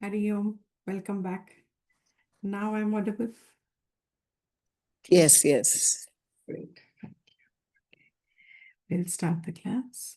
Hari Om, welcome back. Now I'm audible. Yes, yes. Great. Thank you. Okay. We'll start the class.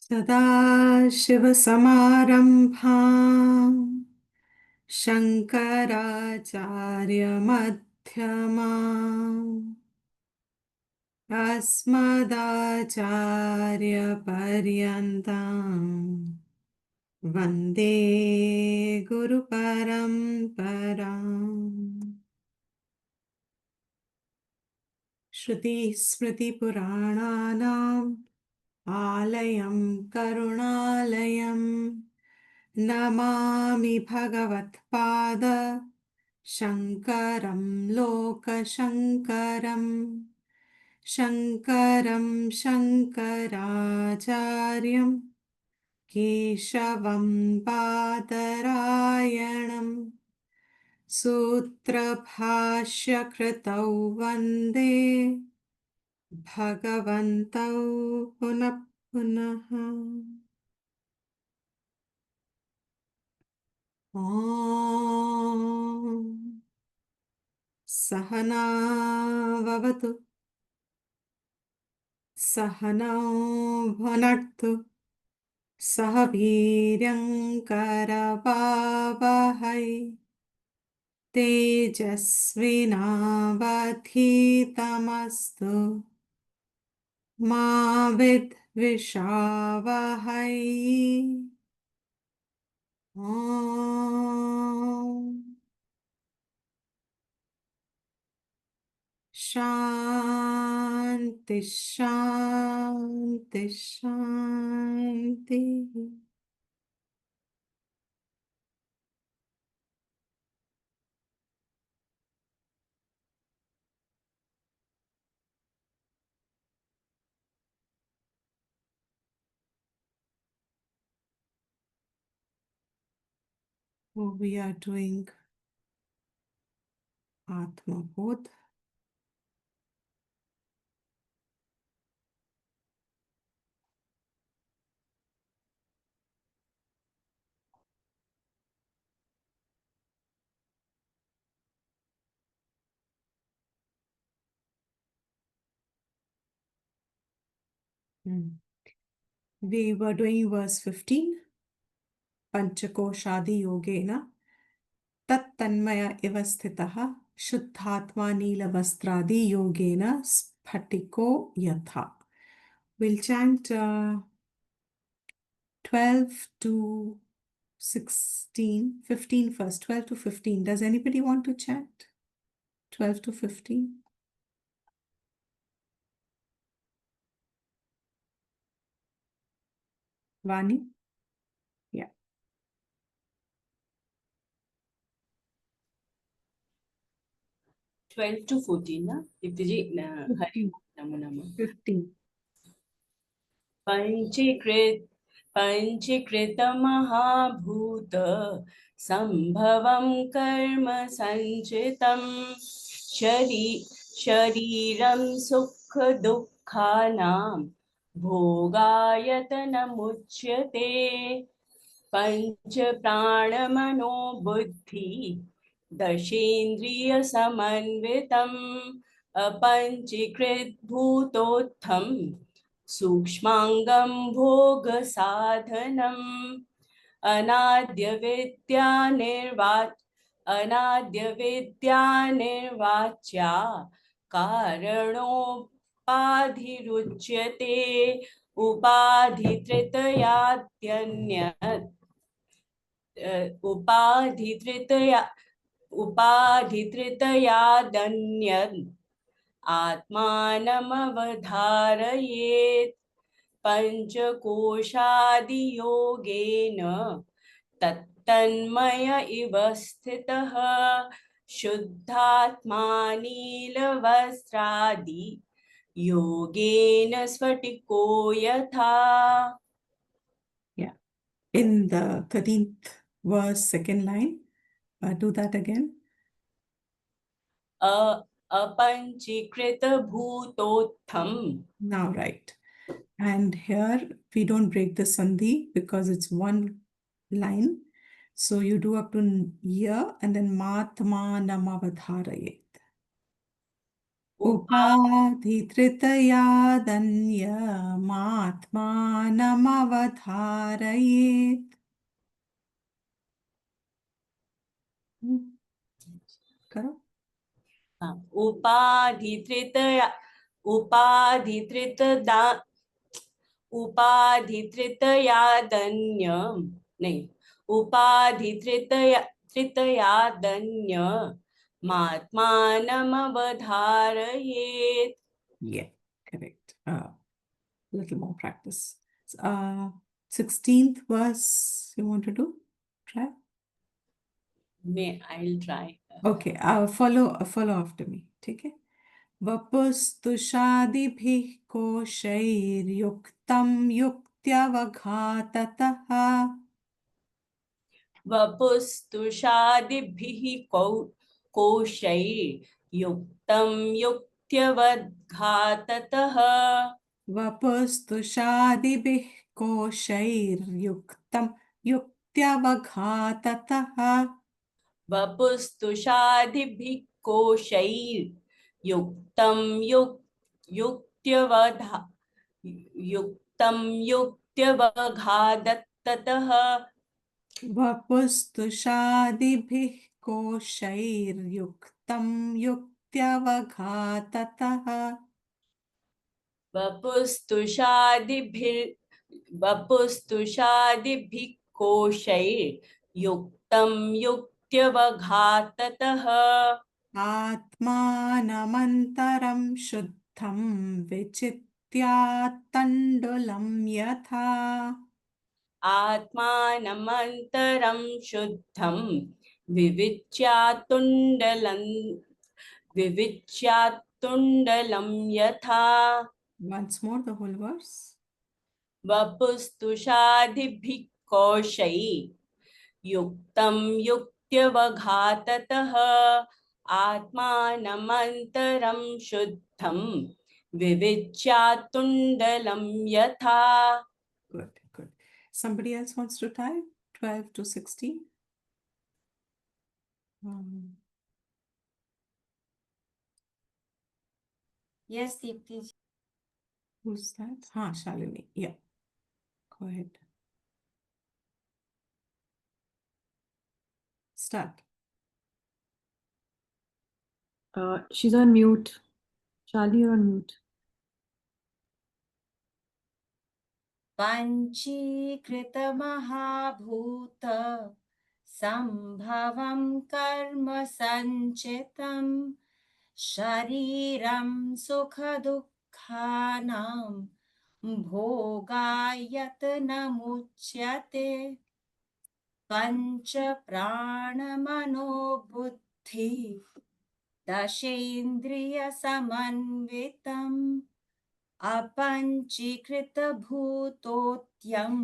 सदाशिवसमारम्भाम् शङ्कराचार्यमध्यमाम् अस्मदाचार्यपर्यन्ताम् वन्दे गुरुपरम्पराम्। श्रुतिस्मृतिपुराणानाम् आलयं करुणालयं नमामि भगवत्पाद शङ्करं लोकशङ्करम् शङ्करं शङ्कराचार्यं केशवं बादरायणं सूत्रभाष्यकृतौ वन्दे भगवन्तौ पुनः पुनः। ॐ सहना भवतु सहनौ भुनक्तु सह वीर्यङ्करवावहै तेजस्विनावधीतमस्तु मा विद्विषावहै। ॐ शान्ति शान्ति शान्ति। We are doing Atma Bodh. We were doing verse 15. Panchakoshadi yogena tattannmaya iva sthitah shuddhatma neelavastradi yogena sphatiko yatha. We'll chant 12 to 16, 15 first, 12 to 15. Does anybody want to chant 12 to 15? Vani? Yeah. 12 to 14 na Diptiji Hari 15. Namo Namo 15. पंचीकृत महाभूत संभवं कर्म संचितं शरीरं सुख दुःखानां भोगायतनमुच्यते पंच प्राण मनो बुद्धि दशेन्द्रिय समन्वितम् अपंचीकृत भूतोत्थम सूक्ष्मांगं भोग साधनम् अनाद्य विद्या निर्वाच्या कारणोपाधिरुच्यते उपाधित्रितयादन्यत् आत्मानमवधारयेत् पंचकोशादियोगेन तन्मय इव स्थितः शुद्धात्मा नीलवस्त्रादि योगेन स्फटिको यथा. Yeah. In the 13th verse, second line, do that again. अपञ्चीकृत भूतोत्थम. Now, right. And here we don't break the sandhi because it's one line. So you do up to year and then matma namavadharayet. Upadhitritaya matma namavadharayet. करो. उपाधित्रितयादन्य नहीं उपाधित्रितयादन्य मात्मानमवधारयेत्. Yeah, correct. Little more practice. 16th verse, you want to do? Try. I'll try. Okay, follow after me. ठीक है. वपुस्तुषादिभिः कोशैर्युक्तं युक्त्यवघाततः वपुस्तुषादिभिः कोशैर्युक्तं युक्त्यवद्घाततः. वपुस्तुषादिभिः कोशैर्युक्तं युक्त्यवघाततः वपुस्तुषादिभिः कोशैर्युक्तं युक्त्यवघाततः. वपुस्तुषादिभिः कोशैर्युक्तं युक्त्यवघाततः वपुस्तुषादिभिः कोशैर्युक्तं युक्त्यवघाततः. आत्मानमन्तरं शुद्धं विचित्यात्तण्डुलं यथा आत्मानमन्तरं शुद्धं विविच्यात्तुण्डलं यथा. Once more the whole verse. वपुस्तुषादिभिः कोशैर्युक्तं युक्त्यवघाततः आत्मानमन्तरं शुद्धं विविच्यात्तुण्डलं यथा. Good, good. Somebody else wants to type 12 to 16? Yes, Deepti. Who's that? Shalini. Yeah. Go ahead. Start. She's on mute. Charlie, you're on mute. पञ्चीकृतमहाभूत सम्भवं कर्म सञ्चितं शरीरं सुखदुःखानां भोगायतनमुच्यते पञ्च प्राणमनो बुद्धि दशेन्द्रियसमन्वितम् अपञ्चीकृतभूतोत्यं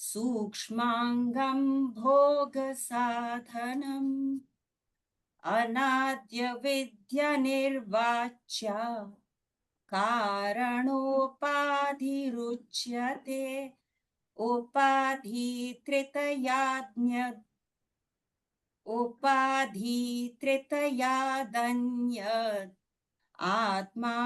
सूक्ष्माङ्गं भोगसाधनम् अनाद्यविद्यनिर्वाच्या कारणोपाधिरुच्यते उपाधित्रितयादन्यत् आत्मानमवधारये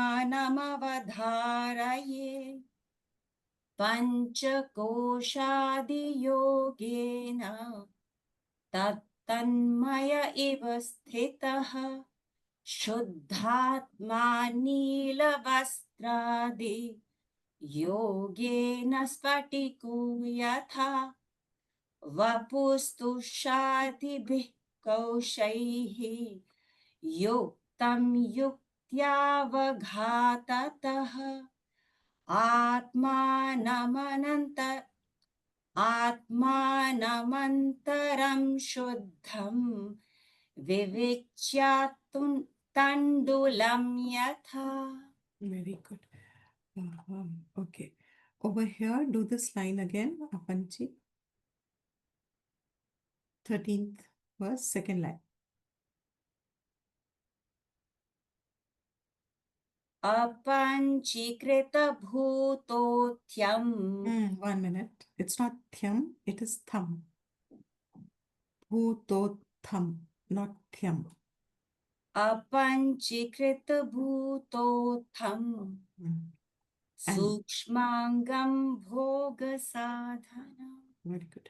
पञ्चकोशादियोगेन तन्मय इव स्थितः शुद्धात्मा नीलवस्त्रादि योगेन स्फटिको यथा वपुस्तुषादिभिः कोशैः युक्तं युक्त्यावघाततः आत्मानमन्तरं शुद्धं विविच्यातुं तण्डुलं यथा. Very good. Okay. Over here, do this line again, Apanchi. 13th verse, second line. अपञ्चीकृतभूतोऽथ्यं 1 minute. It's not thyam, it is tham. Bhutotham, not thyam. अपञ्चीकृतभूतोऽथं And सूक्ष्माङ्गं भोगसाधनम्. very good.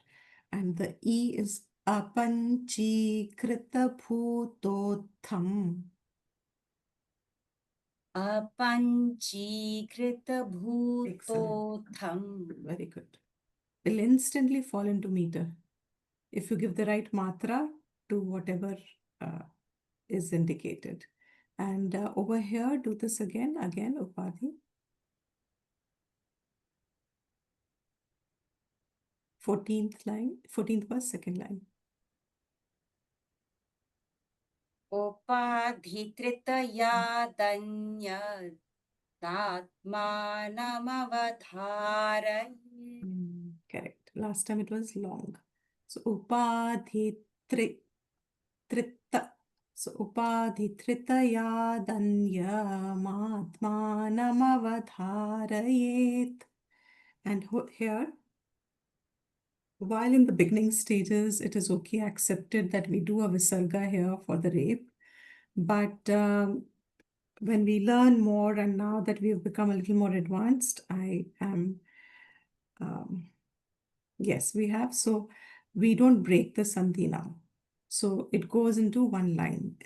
And the E is apanchikrita bhutotham. अपञ्चीकृतभूतोऽथं. Very good. Will instantly fall into meter if you give the right matra to whatever is indicated. And over here, do this again, Upadhi. 14th line, 14th verse, second line. उपाधित्रितयादन्यदात्मानमवधारये. Correct. Last time it was long. So upadhitritta. So upadhitritayadanyamaatmanamavadharayet. And here, while in the beginning stages, it is okay, accepted that we do a visarga here for the rape. But when we learn more, and now that we've become a little more advanced, I am, yes, we have. So we don't break the sandhi now. So it goes into one line.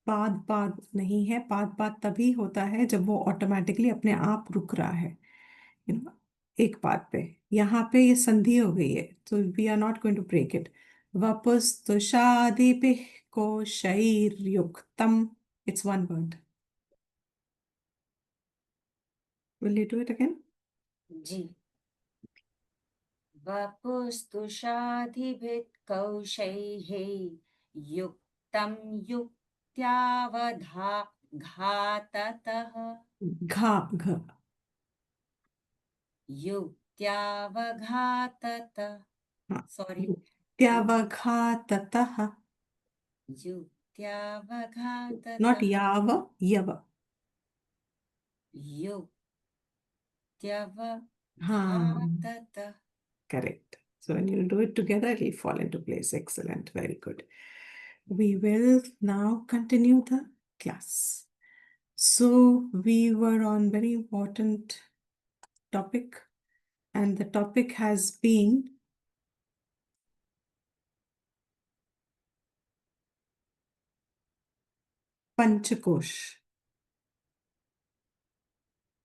पाद पाद नहीं है, पाद पाद तभी होता है जब वो ऑटोमेटिकली अपने आप रुक रहा है, एक पाद पे. यहाँ पे ये संधि हो गई है, तो we are not going to break it. वपुस्तुषादिभिः कोशैर्युक्तम्. It's one word. Will you do it again? जी. वपुस्तुषाधिभिः कौशैः युक्तं युक्त्यावघाततः. Gha. युक्त्यावघातत. Sorry. Yuktavaghatatah. युक्त्यावघातत. Not yava, yava. युक्त्यावघातत. Correct. So when you do it together, it will fall into place. Excellent. Very good. We will now continue the class. So we were on very important topic, and the topic has been Panchakosh.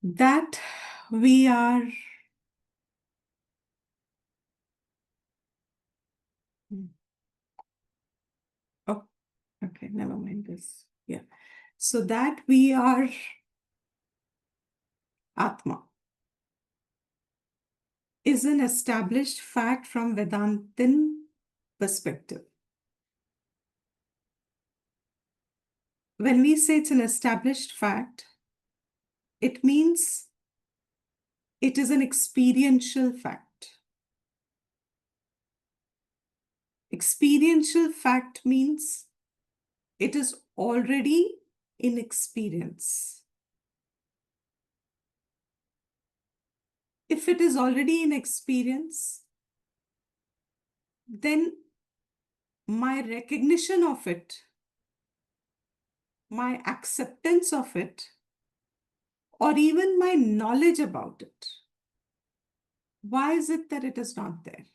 That we are oh, okay, never mind this. Yeah. So that we are Atma is an established fact from Vedantin perspective. When we say it's an established fact, it means it is an experiential fact. Experiential fact means it is already in experience. If it is already in experience, then my recognition of it, my acceptance of it, or even my knowledge about it, why is it that it is not there?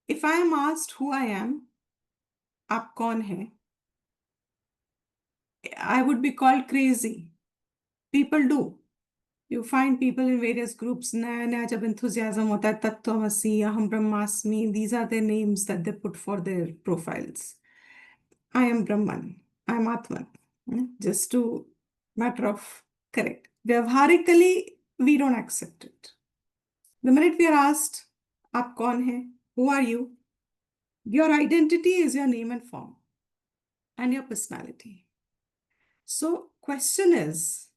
If I am asked who I am, आप कौन है? I would be called crazy. People do. You find people in various groups, naya jab enthusiasm hota hai, tattvamasi, aham brahmasmi, these are their names that they put for their profiles. I am Brahman, I am Atman. Just to matter of correct. Vyavharically, we don't accept it. The minute we are asked, आप कौन हैं? Who are you? Your identity is your name and form and your personality. So, question is,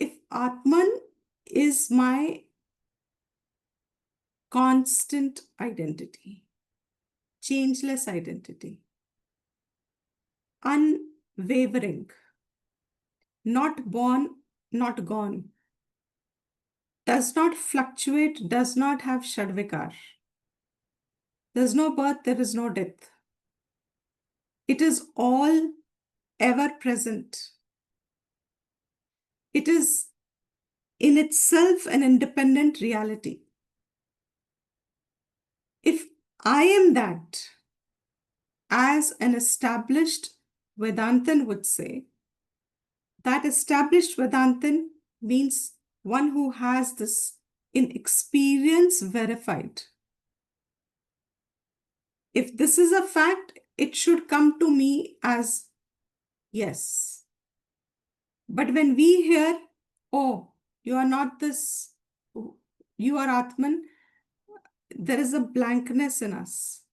if Atman is my constant identity, changeless identity, unwavering, not born, not gone, does not fluctuate, does not have Shadvikar. There's no birth, there is no death. It is all ever present. It is in itself an independent reality. If I am that, as an established Vedantin would say, that established Vedantin means one who has this in experience verified. If this is a fact, it should come to me as yes. But when we hear, oh, you are not this, you are Atman, there is a blankness in us.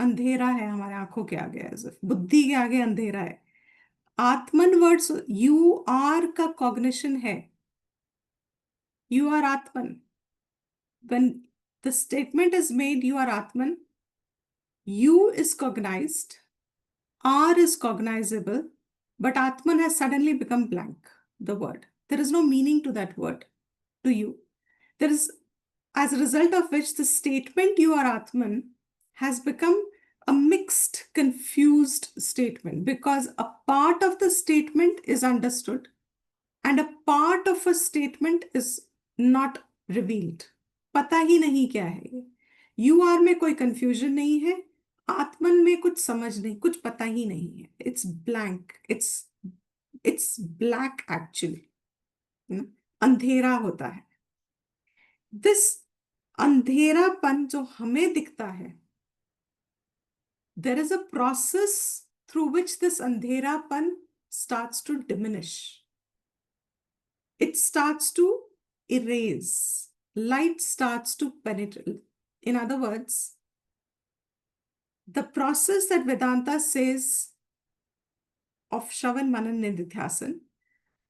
अंधेरा है हमारे आंखों के आगे, बुद्धि के आगे अंधेरा है. आत्मन वर्ड्स यू आर का कॉग्निशन है. You are Atman. When the statement is made, you are Atman, you is cognized, are is cognizable, but Atman has suddenly become blank, the word. There is no meaning to that word, to you. There is, as a result of which the statement you are Atman has become a mixed, confused statement, because a part of the statement is understood and a part of a statement is not revealed. पता ही नहीं क्या है ये. You are में कोई confusion नहीं है, आत्मन में कुछ समझ नहीं, कुछ पता ही नहीं है. It's blank, it's black actually. अंधेरा होता है. दिस अंधेरापन जो हमें दिखता है, there is a process through which this andherapan starts to diminish. It starts to erase. Light starts to penetrate. In other words, the process that Vedanta says of Shravan Manan Nididhyasan,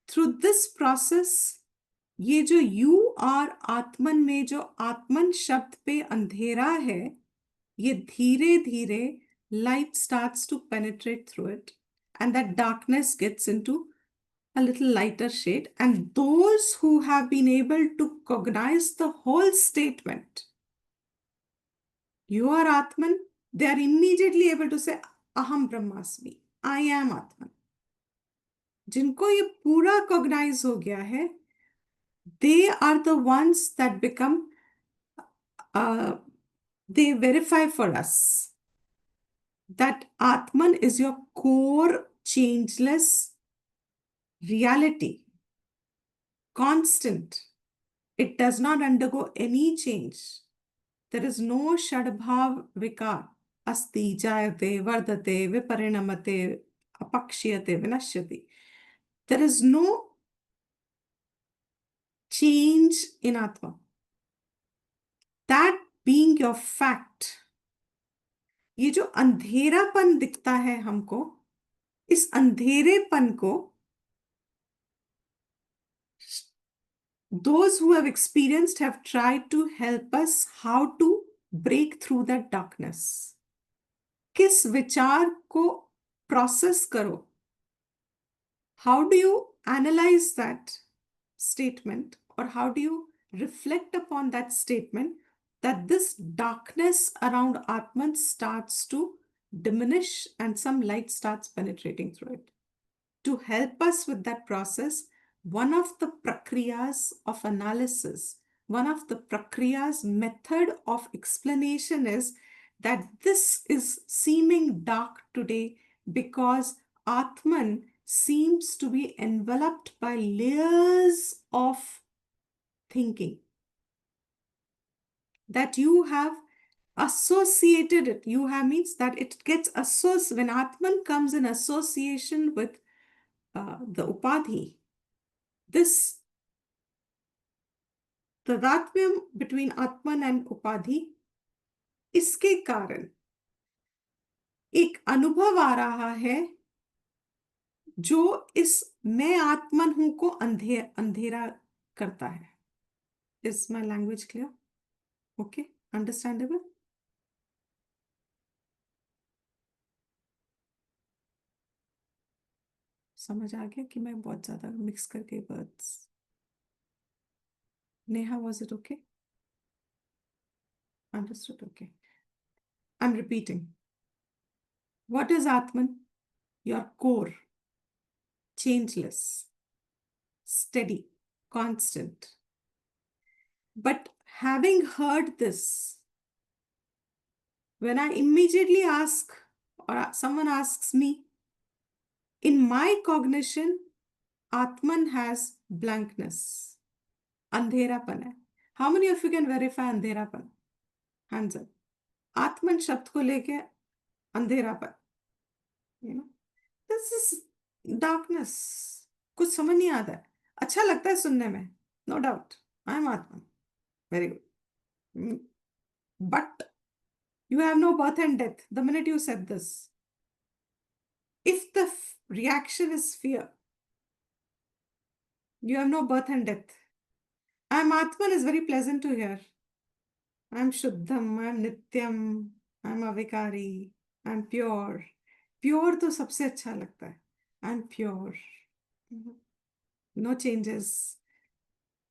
through this process, ये जो you are आत्मन में जो आत्मन शब्द पे अंधेरा है, ये धीरे धीरे light starts to penetrate through it, and that darkness gets into a little lighter shade. And those who have been able to cognize the whole statement, you are Atman, they are immediately able to say, Aham Brahmasmi, I am Atman. जिनको ये पूरा cognize हो गया है, they are the ones that become, they verify for us that Atman is your core, changeless reality, constant. It does not undergo any change. There is no Shadbhav Vikar. Asti, Jayate, Vardate, Viparinamate, Apakshiyate, Vinashyati. There is no change in Atma. That being your fact, ये जो अंधेरापन दिखता है हमको, इस अंधेरेपन को those who have experienced have tried to help us how to break through that darkness. किस विचार को process करो? How do you analyze that statement, or how do you reflect upon that statement that this darkness around Atman starts to diminish and some light starts penetrating through it? To help us with that process, one of the prakriyas of analysis, one of the prakriyas method of explanation is that this is seeming dark today because Atman seems to be enveloped by layers of thinking that you have associated it. You have means that it gets associated, when Atman comes in association with the upadhi, this tadatmyam between atman and upadhi, इसके कारण एक अनुभव आ रहा है जो इस मैं आत्मन हूं को अंधेरा करता है. Is my language clear? Okay, understandable? समझ आ गया कि मैं बहुत ज्यादा मिक्स करके words. Neha, was it okay? Understood, okay. I'm repeating. What is Atman? Your core, changeless, steady, constant. But having heard this, when I immediately ask, or someone asks me, in my cognition, Atman has blankness. अंधेरापन है. How many of you can verify अंधेरापन? Hands up. आत्मन शब्द को लेके अंधेरापन. You know, this is darkness. कुछ समझ नहीं आता है. अच्छा लगता है सुनने में, no doubt. I am Atman. Very good. But you have no birth and death. The minute you said this, if the reaction is fear, you have no birth and death. I am Atman is very pleasant to hear. I am Shuddham, I am Nityam, I am Avikari, I am pure. Pure तो सबसे अच्छा लगता है. I am pure. No changes.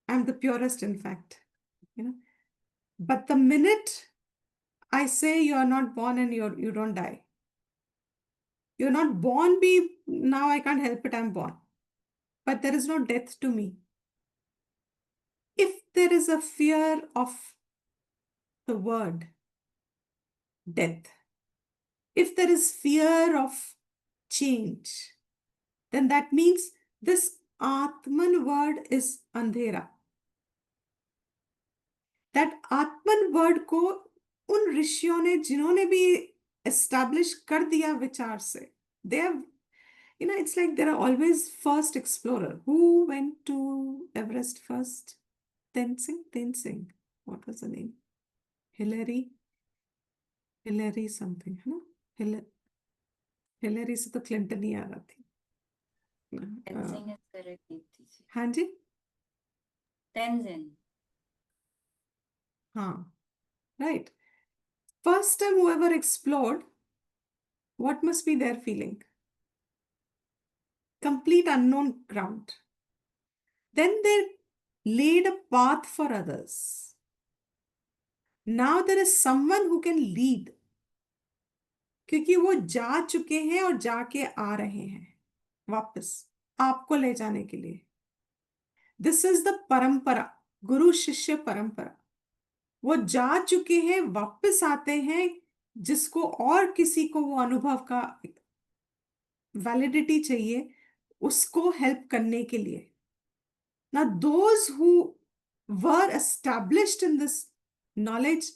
I am the purest, in fact. You know. But the minute I say you are not born and you don't die. You're not born, now I can't help it, I'm born. But there is no death to me. If there is a fear of the word death, if there is fear of change, then that means this Atman word is अंधेरा. That Atman word को उन ऋषियों ने जिन्होंने भी establish कर दिया विचार से, they have, you know, it's like there are always first explorer. Who went to Everest first? Tenzing. What was the name? Hillary something, है ना? Hillary से तो क्लिंटन ही आ रहा थी. Tenzing is correct, Deepti ji. हाँ जी, Tenzin. हाँ, right. First time whoever explored, what must be their feeling? Complete unknown ground. Then they laid a path for others. Now there is someone who can lead. क्योंकि वो जा चुके हैं और जाके आ रहे हैं वापस आपको ले जाने के लिए. दिस इज द परंपरा, गुरु शिष्य परंपरा. वो जा चुके हैं, वापस आते हैं, जिसको और किसी को वो अनुभव का वैलिडिटी चाहिए, उसको हेल्प करने के लिए. Now those who were established in this knowledge,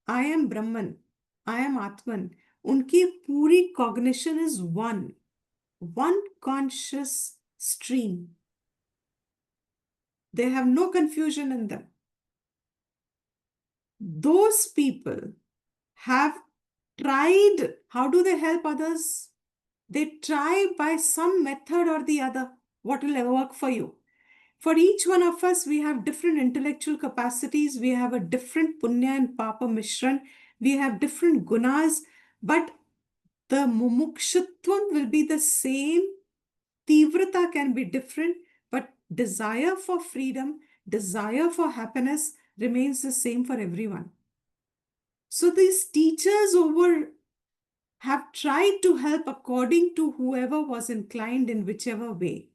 I am Brahman, I am Atman, उनकी पूरी cognition is one conscious stream. They have no confusion in them. Those people have tried. How do they help others? They try by some method or the other what will work for you. For each one of us, we have different intellectual capacities. We have a different punya and papa mishran. We have different gunas, but the mumukshutvam will be the same. Tivrata can be different, but desire for freedom, desire for happiness remains the same for everyone. So these teachers have tried to help according to whoever was inclined in whichever way.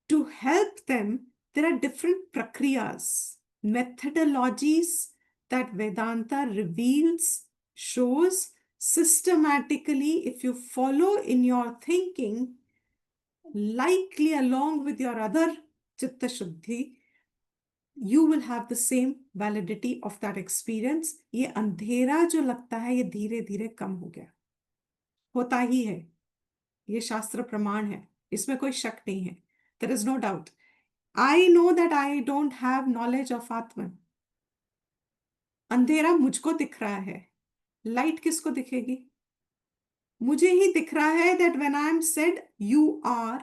To help them, there are different prakriyas, methodologies that Vedanta reveals, shows systematically. If you follow in your thinking, likely along with your other chitta shuddhi, you will have the same validity of that experience. ये अंधेरा जो लगता है, ये धीरे धीरे कम हो गया, होता ही है. ये शास्त्र प्रमाण है, इसमें कोई शक नहीं है. There is no doubt. I know that I don't have knowledge of Atman. अंधेरा मुझको दिख रहा है, लाइट किसको दिखेगी? मुझे ही दिख रहा है that when I am said you are,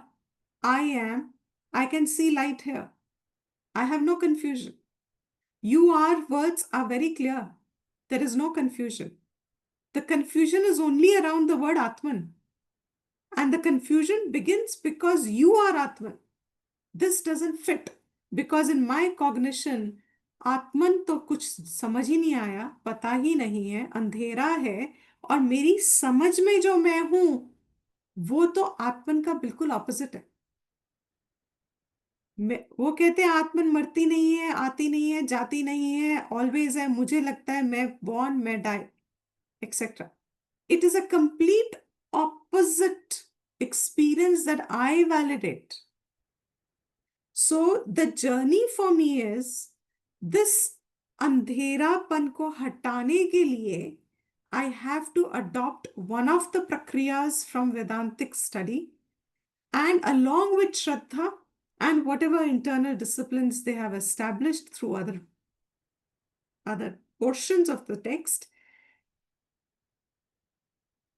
I am, I can see light here. I have no confusion. You are words are very clear. There is no confusion. The confusion is only around the word Atman. And the confusion begins because you are Atman. This doesn't fit because in my cognition, आत्मन तो कुछ समझ ही नहीं आया, पता ही नहीं है, अंधेरा है, और मेरी समझ में जो मैं हूं वो तो आत्मन का बिल्कुल ऑपोजिट है. वो कहते हैं आत्मन मरती नहीं है, आती नहीं है, जाती नहीं है, ऑलवेज है, मुझे लगता है मैं बॉर्न मैं die etcetera. It is a complete opposite experience that I validate. So the journey for me is this अंधेरापन को हटाने के लिए I have to adopt one of the prakriyas from Vedantic study, and along with Shraddha and whatever internal disciplines they have established through other portions of the text,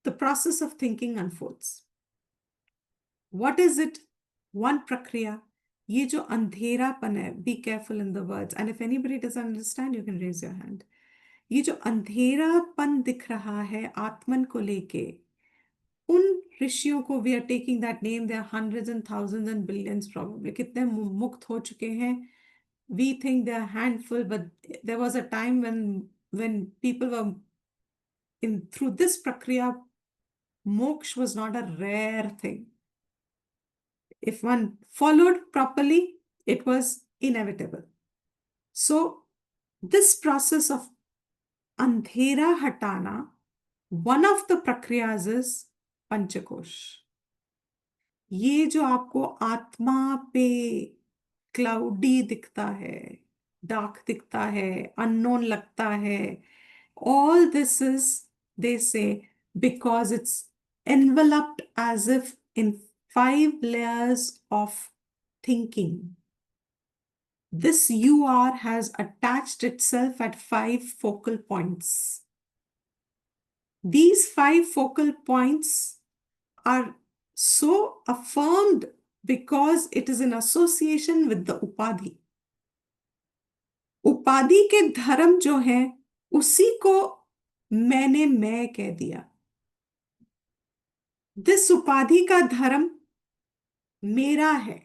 the process of thinking unfolds. What is it? One prakriya. ये जो अंधेरापन है, be careful in the words, and if anybody doesn't understand, you can raise your hand. ये जो अंधेरापन दिख रहा है आत्मन को लेके, उन ऋषियों को, we are taking that name, there are hundreds and thousands and billions probably, कितने मुक्त हो चुके हैं. We think they are handful, but there was a time when people were in through this prakriya, moksha was not a rare thing. If one followed properly, it was inevitable. So this process of andhera hatana, one of the prakriyas is panchakosh. ये जो आपको आत्मा पे cloudy दिखता है, dark दिखता है, unknown लगता है, all this is, they say, because it's enveloped as if in 5 layers of thinking. This you are has attached itself at 5 focal points. These 5 focal points are so affirmed because it is in association with the upadhi. उपाधि के धर्म जो है उसी को मैंने मैं कह दिया. दिस उपाधि का धर्म मेरा है,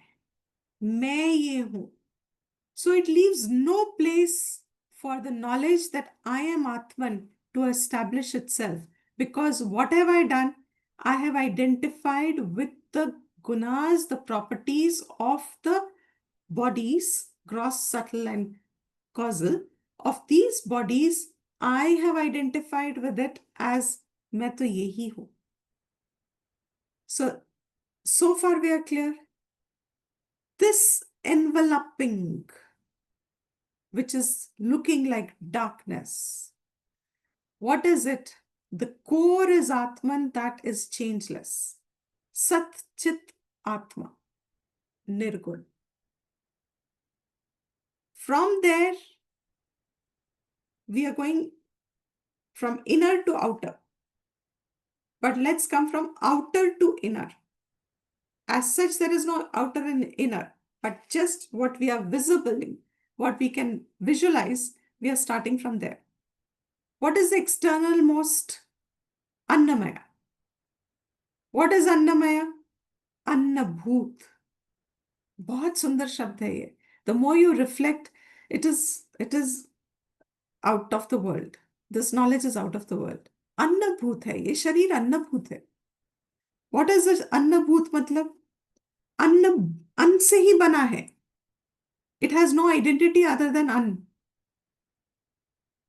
मैं ये हूं. So it leaves no place for the knowledge that I am Atman to establish itself, because what have I done? I have identified with the gunas, the properties of the bodies, gross, subtle, and causal. Of these bodies, I have identified with it as मैं तो यही हूं. So far we are clear. This enveloping, which is looking like darkness, what is it? The core is Atman, that is changeless. Sat Chit Atma, Nirgun. From there, we are going from inner to outer. But let's come from outer to inner. As such, there is no outer and inner, but just what we are visible in, what we can visualize, we are starting from there. What is the external most? Annamaya. What is Annamaya? Annabhut. बहुत सुंदर शब्द है ये. The more you reflect, it is out of the world. This knowledge is out of the world. अन्नभूत है ये शरीर, अन्नभूत है. What is this अन्नभूत मतलब? अन्न से ही बना है. It has no identity other than अन्न.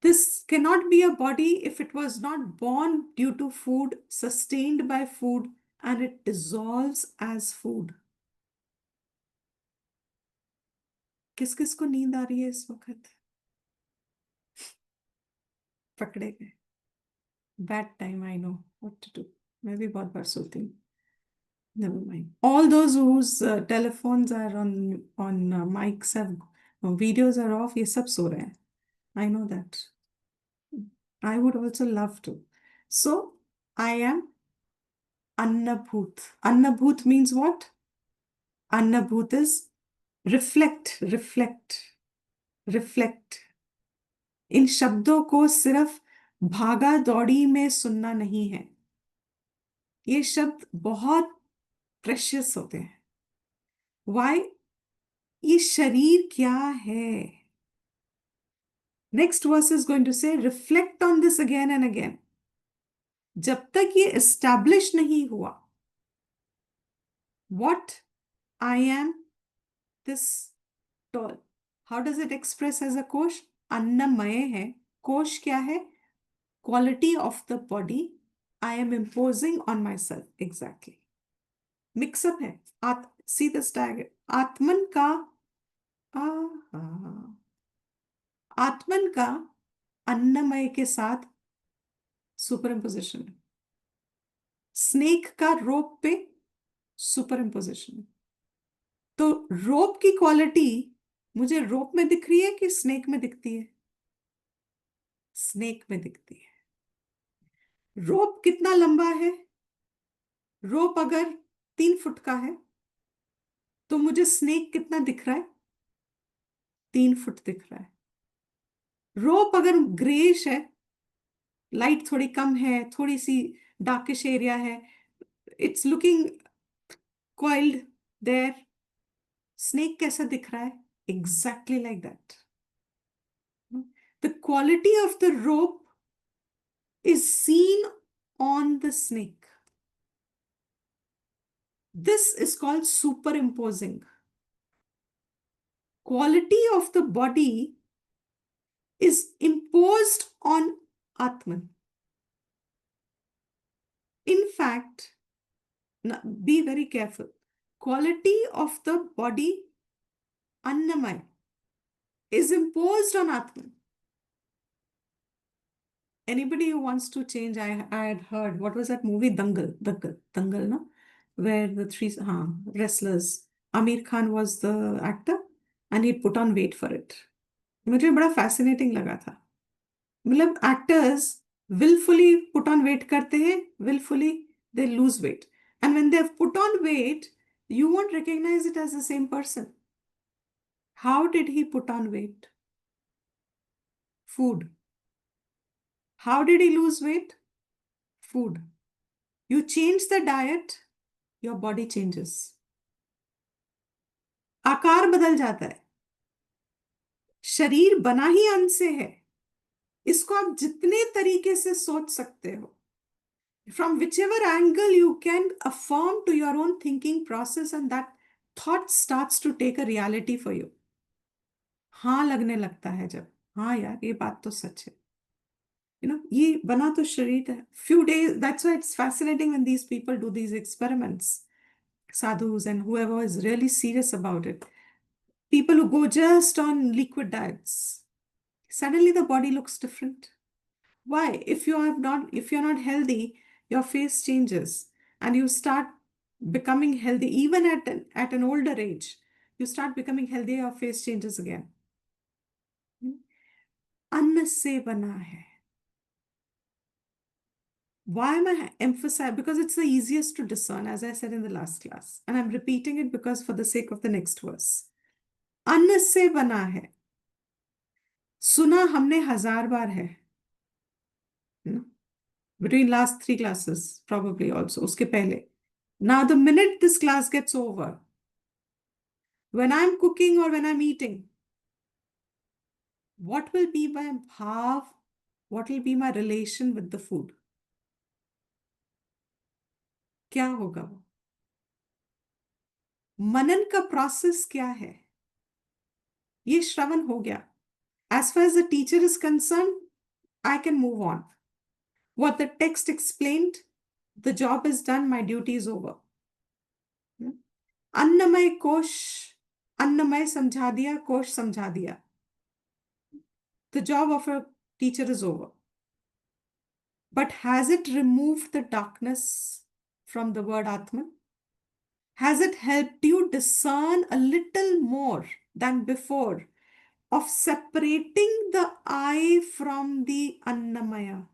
This cannot be a body if it was not born due to food, sustained by food, and it dissolves as food. किस किस को नींद आ रही है इस वक्त? पकड़े गए. Bad time, I know what to do. मैं भी बहुत बार सोती हूँ. Never mind. All those whose telephones are on mics have videos are off, ये सब सो रहे हैं. I know that. I would also love to. So I am Annabhut. Annabhut means what? Annabhut is reflect, reflect, reflect. इन शब्दों को सिर्फ भागा दौड़ी में सुनना नहीं है. ये शब्द बहुत प्रेशियस होते हैं. Why? ये शरीर क्या है? Next verse is going to say, reflect on this again and again. जब तक ये establish नहीं हुआ, what I am this tall. How does it express as a kosh? अन्नमय है. कोश क्या है? Quality of the body I am imposing on myself. Exactly. Mix up है. See this diagram. आत्मन का आत्मन का अन्नमय के साथ सुपर इम्पोजिशन है. स्नेक का रोप पे सुपर इम्पोजिशन. तो रोप की क्वालिटी मुझे रोप में दिख रही है कि स्नेक में दिखती है? स्नेक में दिखती है. रोप कितना लंबा है? रोप अगर 3 फुट का है तो मुझे स्नेक कितना दिख रहा है? 3 फुट दिख रहा है. रोप अगर ग्रेइश है, लाइट थोड़ी कम है, थोड़ी सी डार्किश एरिया है, it's looking coiled there. Snake कैसा दिख रहा है? Exactly like that. The quality of the rope is seen on the snake. This is called superimposing. Quality of the body is imposed on Atman. In fact, be very careful. Quality of the body, Annamaya, is imposed on Atman. Anybody who wants to change, I had heard, what was that movie? Dangal, no? Where the 3 wrestlers, Amir Khan was the actor and he put on weight for it. मुझे बड़ा fascinating लगा था. मतलब actors willfully put on weight करते हैं, willfully they lose weight. And when they have put on weight, you won't recognize it as the same person. How did he put on weight? Food. How did he lose weight? Food. You change the diet, your body changes. आकार बदल जाता है. शरीर बना ही अन्न से है. इसको आप जितने तरीके से सोच सकते हो. From whichever angle you can affirm to your own thinking process, and that thought starts to take a reality for you. हाँ लगने लगता है जब, हाँ यार ये बात तो सच है. ये बना तो शरीर है. Few days, that's why it's fascinating when these people do these experiments. Sadhus and whoever is really serious about it. People who go just on liquid diets. Suddenly the body looks different. Why? If you're not healthy, your face changes and you start becoming healthy. Even at an older age, you start becoming healthy, your face changes again. अन्न से बना है. Why am I emphasizing? Because it's the easiest to discern, as I said in the last class. And I'm repeating it because for the sake of the next verse. अन्न से बना है. सुना हमने 1000 बार है. Between last 3 classes, probably also. Uske pehle. Now, the minute this class gets over, when I'm cooking or when I'm eating, what will be my bhav? What will be my relation with the food? क्या होगा वो? मनन का process क्या है? ये श्रवण हो गया. As far as the teacher is concerned, I can move on. What the text explained, the job is done, my duty is over. अन्नमय कोश, अन्नमय समझा दिया, कोश समझा दिया. The job of a teacher is over. But has it removed the darkness from the word Atman? Has it helped you discern a little more than before of separating the I from the Annamaya?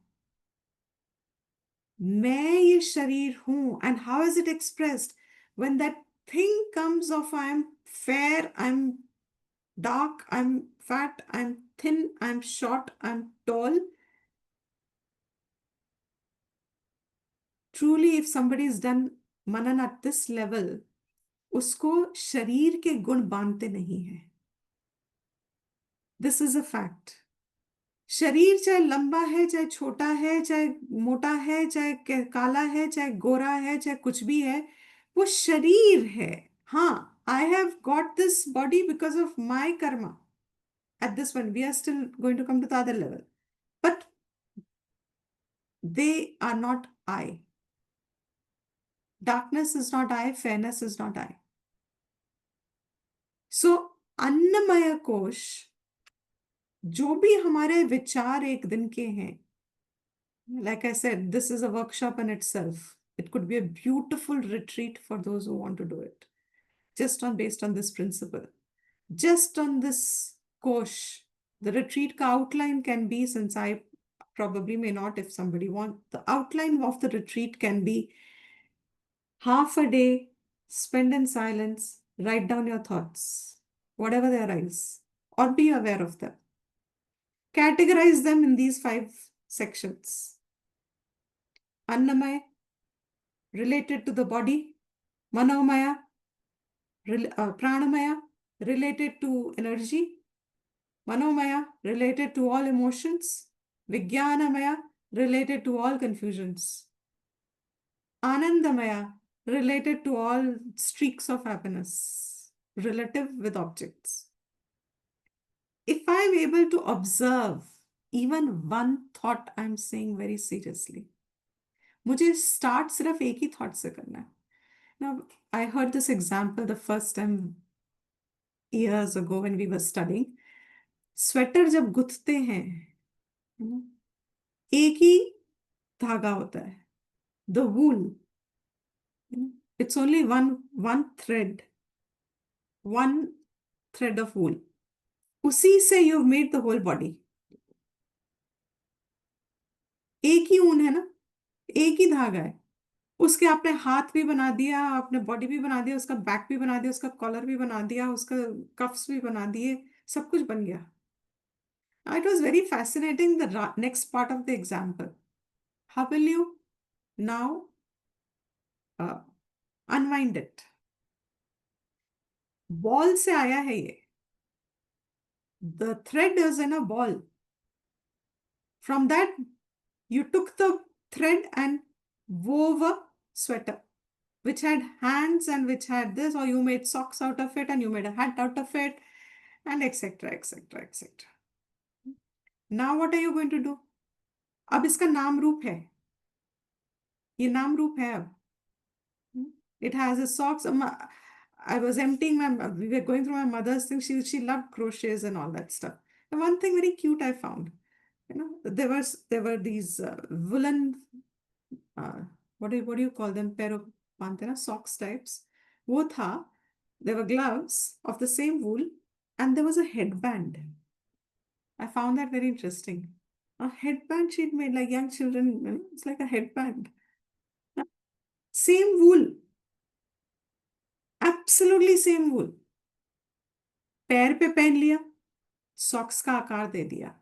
मैं ये शरीर हूं. And how is it expressed? When that thing comes of I'm fair, I'm dark, I'm fat, I'm thin, I'm short, I'm tall. Truly, if somebody has done manan at this level, उसको शरीर के गुण बांधते नहीं है. This is a fact. शरीर चाहे लंबा है, चाहे छोटा है, चाहे मोटा है, चाहे काला है, चाहे गोरा है, चाहे कुछ भी है, वो शरीर है. हाँ, I have got this body because of my karma. At this one, we are still going to come to the other level. But they are not I. Darkness is not I, fairness is not I. So, अन्नमय कोश, जो भी हमारे विचार एक दिन के हैं, like I said, this is a workshop in itself. It could be a beautiful retreat for those who want to do it. Based on this principle. Just on this kosh. The retreat ka outline can be, since I probably may not, if somebody wants, the outline of the retreat can be half a day, spend in silence, write down your thoughts, whatever they arise, or be aware of them. Categorize them in these 5 sections. Annamaya, related to the body. Manomaya, Pranamaya, related to energy. Manomaya, related to all emotions. Vijnanamaya, related to all confusions. Anandamaya, related to all streaks of happiness, relative with objects. If I'm able to observe even one thought, I'm saying very seriously, मुझे start सिर्फ एक ही thought से करना है. Now, I heard this example the first time years ago when we were studying. Sweater जब गुथते हैं, एक ही धागा होता है. The wool, it's only one thread of wool. उसी से you've made the whole body. एक ही ऊन है ना, एक ही धागा है. उसके आपने हाथ भी बना दिया, आपने बॉडी भी बना दिया, उसका बैक भी बना दिया, उसका कॉलर भी बना दिया, उसका कफ्स भी बना दिए, सब कुछ बन गया. It was very fascinating, the next part of the example. How will you now unwind it? Ball से आया है ये. The thread is in a ball. From that, you took the thread and wove a sweater, which had hands and which had this, or you made socks out of it and you made a hat out of it, and etc, etc, etc. Now what are you going to do? अब इसका नाम रूप है. ये नाम रूप है अब. It has a socks. I was emptying we were going through my mother's thing. She loved crochets and all that stuff. And one thing very cute I found, there were these woolen, what do you call them? Pero pantena socks types. वो था. There were gloves of the same wool, and there was a headband. I found that very interesting. A headband she'd made, like young children. It's like a headband. Same wool. Absolutely same wool. पैर पे पहन लिया, socks का आकार दे दिया.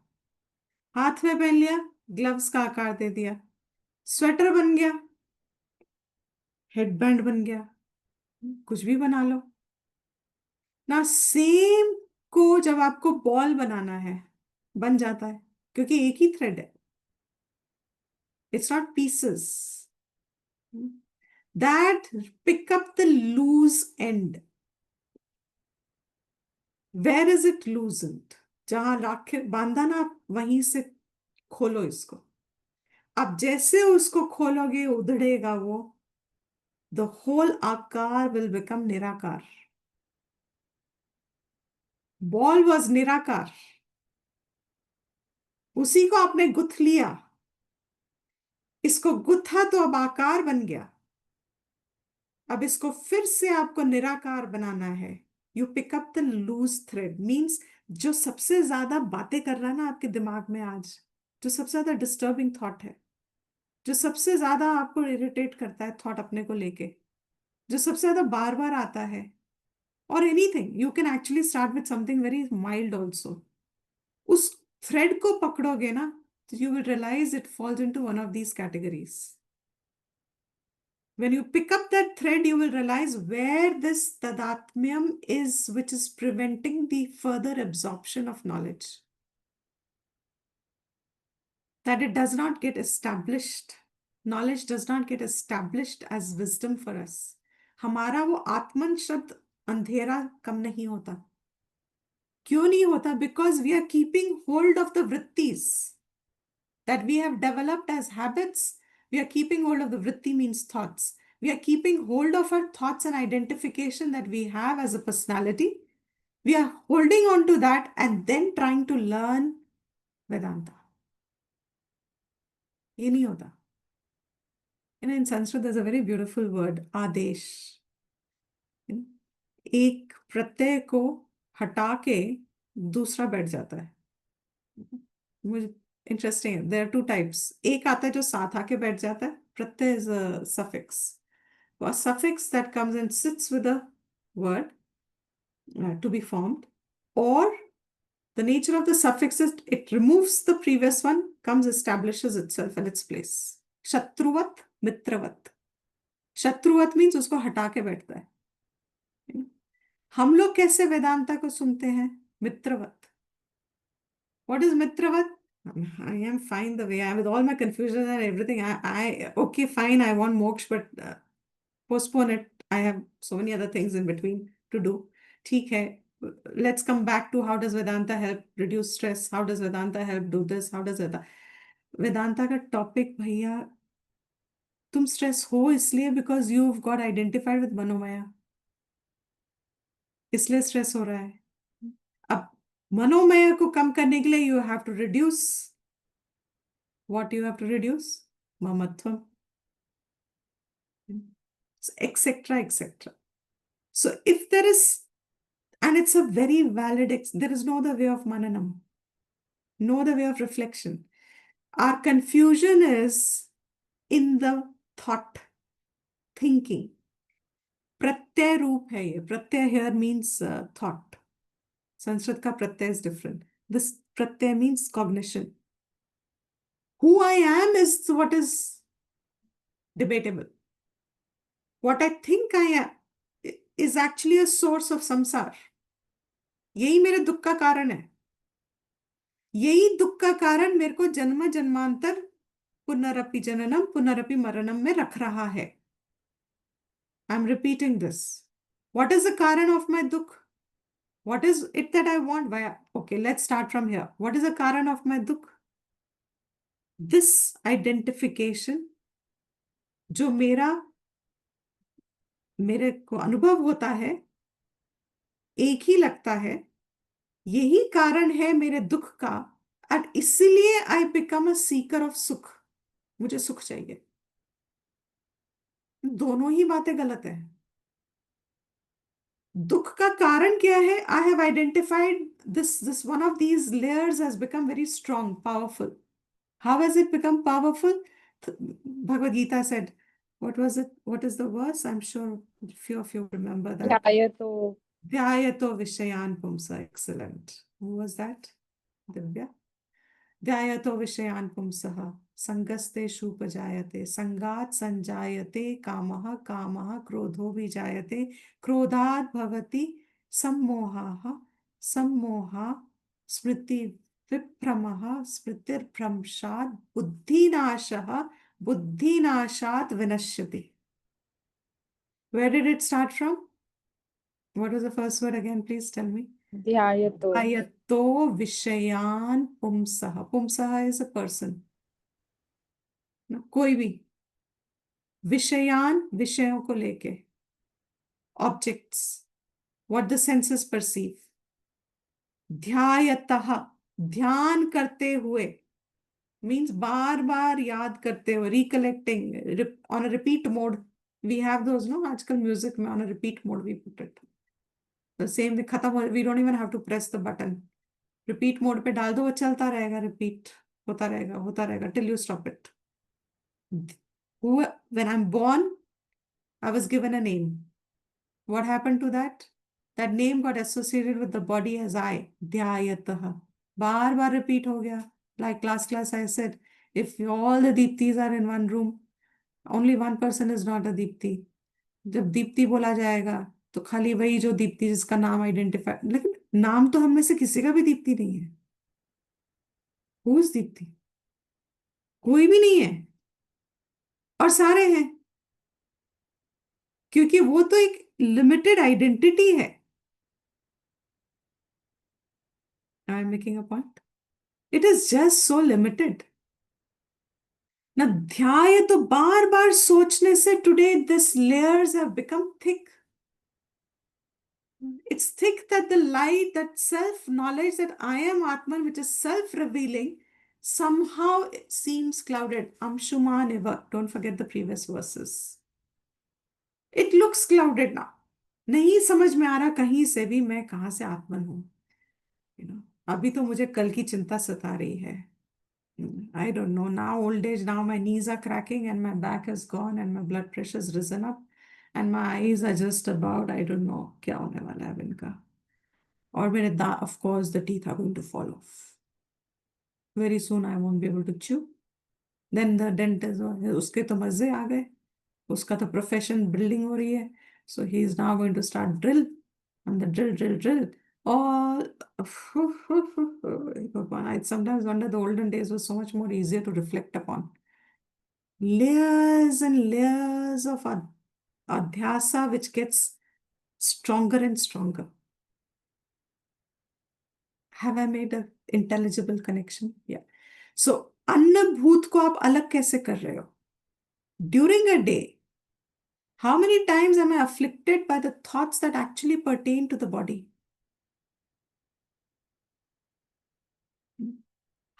हाथ में पहन लिया, ग्लव्स का आकार दे दिया. स्वेटर बन गया, हेडबैंड बन गया. कुछ भी बना लो ना. सेम को जब आपको बॉल बनाना है, बन जाता है, क्योंकि एक ही थ्रेड है. It's not pieces. That pick up the loose end. Where is it loosened? जहां राखे बांधा ना, वहीं से खोलो इसको. अब जैसे उसको खोलोगे, उधड़ेगा वो. The whole आकार will become निराकार. Ball was निराकार. उसी को आपने गुथ लिया. इसको गुथा तो अब आकार बन गया. अब इसको फिर से आपको निराकार बनाना है. You pick up the loose thread, means जो सबसे ज्यादा बातें कर रहा है ना आपके दिमाग में आज, जो सबसे ज्यादा डिस्टर्बिंग थॉट है, जो सबसे ज्यादा आपको इरिटेट करता है थॉट अपने को लेके, जो सबसे ज्यादा बार बार आता है, और anything, you can actually start with something very mild also. उस थ्रेड को पकड़ोगे ना, तो you will realize it falls into one of these categories. When you pick up that thread, you will realize where this tadatmyam is, which is preventing the further absorption of knowledge. That it does not get established. Knowledge does not get established as wisdom for us. हमारा वो आत्मन शब्द अंधेरा कम नहीं होता. क्यों नहीं होता? Because we are keeping hold of the vrittis that we have developed as habits. We are keeping hold of the vritti, means thoughts. We are keeping hold of our thoughts and identification that we have as a personality. We are holding on to that and then trying to learn Vedanta. ये नहीं होता. In Sanskrit, there's a very beautiful word, आदेश. एक प्रत्यय को हटा के दूसरा बैठ जाता है. मुझे इंटरेस्टिंग है. There are two types. एक आता है जो साथ आके बैठ जाता है. प्रत्यय is a suffix. A suffix that comes and sits with a word to be formed, or the nature of the suffix is it removes the previous one, comes, establishes itself in its place. Shatruvat, mitravat. Shatruvat means उसको हटा के बैठता है. हम लोग कैसे वेदांता को सुनते हैं? मित्रवत. What is mitravat? I am fine the way I am with all my confusion and everything. Okay, fine, I want moksha, but postpone it. I have so many other things in between to do. ठीक है. Let's come back to how does Vedanta help reduce stress? How does Vedanta help do this? How does Vedanta का topic भैया, तुम stress हो इसलिए because you've got identified with Manomaya, इसलिए stress हो रहा है. अब मनोमय को कम करने के लिए you have to reduce. What you have to reduce? Mamatvam. Etc. etc. So if there is, and it's a very valid, there is no other way of mananam, no other way of reflection. Our confusion is in the thought, thinking. Pratyay roop hai ye. Pratyay here means thought. Sanskrit ka pratyay is different. This pratyay means cognition. Who I am is what is debatable. What I think I am is actually a source of samsara. यही मेरे दुख का कारण है. यही दुख का कारण मेरे को जन्म जन्मांतर पुनरपि जननम पुनरपि मरणम में रख रहा है. I am repeating this. What is the कारण ऑफ माय दुख? What is it that I want? Okay, let's start from here. What is the कारण ऑफ माय दुख? दिस आइडेंटिफिकेशन जो मेरे को अनुभव होता है, एक ही लगता है, यही कारण है मेरे दुख का. और इसीलिए I become a Sikar of सुख. मुझे सुख चाहिए. दोनों ही बातें गलत है. दुख का कारण क्या है? I have identified this one of these layers has become very strong, powerful. How has it become powerful? Bhagavad Gita said, what was it? What is the verse? I'm sure few of you remember that. Dhyayato. Dhyayato Vishayan Pumsa. Excellent. Who was that? Divya. Dhyayato Vishayan Pumsaha. Sangaste Shupajayate. Sangat Sanjayate. Kamaha Kamaha. Krodho Vijayate. Krodhat Bhavati. Sammohaha. Sammoha. Smriti Vipramaha. Smritir Pramshad. Buddhinashaha. Buddhinashat Vinashyati. Where did it start from? What was the first word again? Please tell me. Dhyayato. Ayato Vishayan Pumsaha. Pumsaha is a person. No, कोई भी. विषयान, विषयों को लेके. Objects. What the senses perceive. ध्यायतः, ध्यान करते हुए. Means बार बार याद करते हुए, recollecting on a repeat mode. We have those, no, आजकल म्यूजिक में on a repeat mode we put it. The same way खत्म हो, we don't even have to press the button. Repeat mode पे डाल दो, वो चलता रहेगा, repeat होता रहेगा till you stop it. When I'm born, I was given a name. What happened to that? That name got associated with the body as I, Dhyayatah. Bar bar repeat हो गया. Like last class I said, if all the Deeptis are in one room, only one person is not a Deepti. जब दीप्ति बोला जाएगा तो खाली वही जो दीप्ति जिसका नाम आइडेंटिफाई, लेकिन नाम तो हम में से किसी का भी दीप्ति नहीं है. Who is Deepti? कोई भी नहीं है और सारे हैं, क्योंकि वो तो एक लिमिटेड आइडेंटिटी है. I am making a point. It is just so limited ना. ध्याय तो बार बार सोचने से today this layers have become thick. It's thick that the light, that self-knowledge that I am Atman, which is self-revealing, somehow it seems clouded. Amshuman eva. Don't forget the previous verses. It looks clouded now. नहीं समझ में आ रहा कहीं से भी मैं कहाँ से आत्मन हूँ. अभी तो मुझे कल की चिंता सता रही है. I don't know. Now old age, now my knees are cracking and my back is gone and my blood pressure has risen up and my eyes are just about, I don't know क्या होने वाला है अब इनका. और मेरे of course the teeth are going to fall off. Very soon I won't be able to chew. Then the dentist, उसके तो मजे आ गए, उसका तो profession building हो रही है. So he is now going to start drill and the drill. All I sometimes wonder the olden days was so much more easier to reflect upon. Layers and layers of adhyasa which gets stronger and stronger. Have I made an intelligible connection? Yeah. So अन्न भूत को आप अलग कैसे कर रहे हो? During a day, how many times am I afflicted by the thoughts that actually pertain to the body?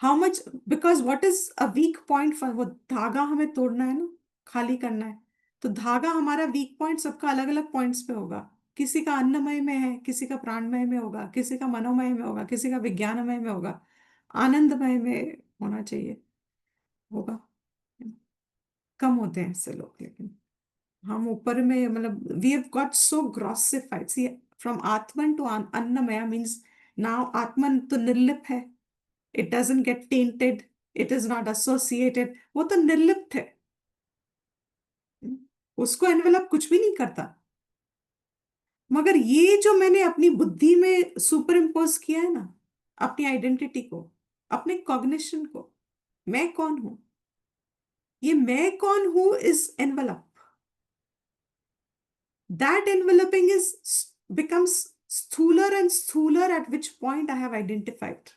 How much? Because what is a weak point for, वो धागा हमें तोड़ना है ना, खाली करना है. तो धागा हमारा वीक पॉइंट सबका अलग अलग पॉइंट्स पे होगा. किसी का अन्नमय में है, किसी का प्राणमय में होगा, किसी का मनोमय में होगा, किसी का विज्ञानमय में होगा, आनंदमय में होना चाहिए होगा. कम होते हैं ऐसे लोग, लेकिन हम ऊपर में मतलब we have got so grossified. See from atman to annamaya means now atman तो निर्लिप है. It doesn't get tainted. It is not associated. वो तो निर्लिप्त है. उसको एनवेलप कुछ भी नहीं करता. मगर ये जो मैंने अपनी बुद्धि में सुपर इम्पोज किया है ना, अपनी आइडेंटिटी को, अपने कॉग्निशन को, मैं कौन हूं, ये मैं कौन हूं is envelope. That enveloping becomes sthuler and sthuler at which point I have identified.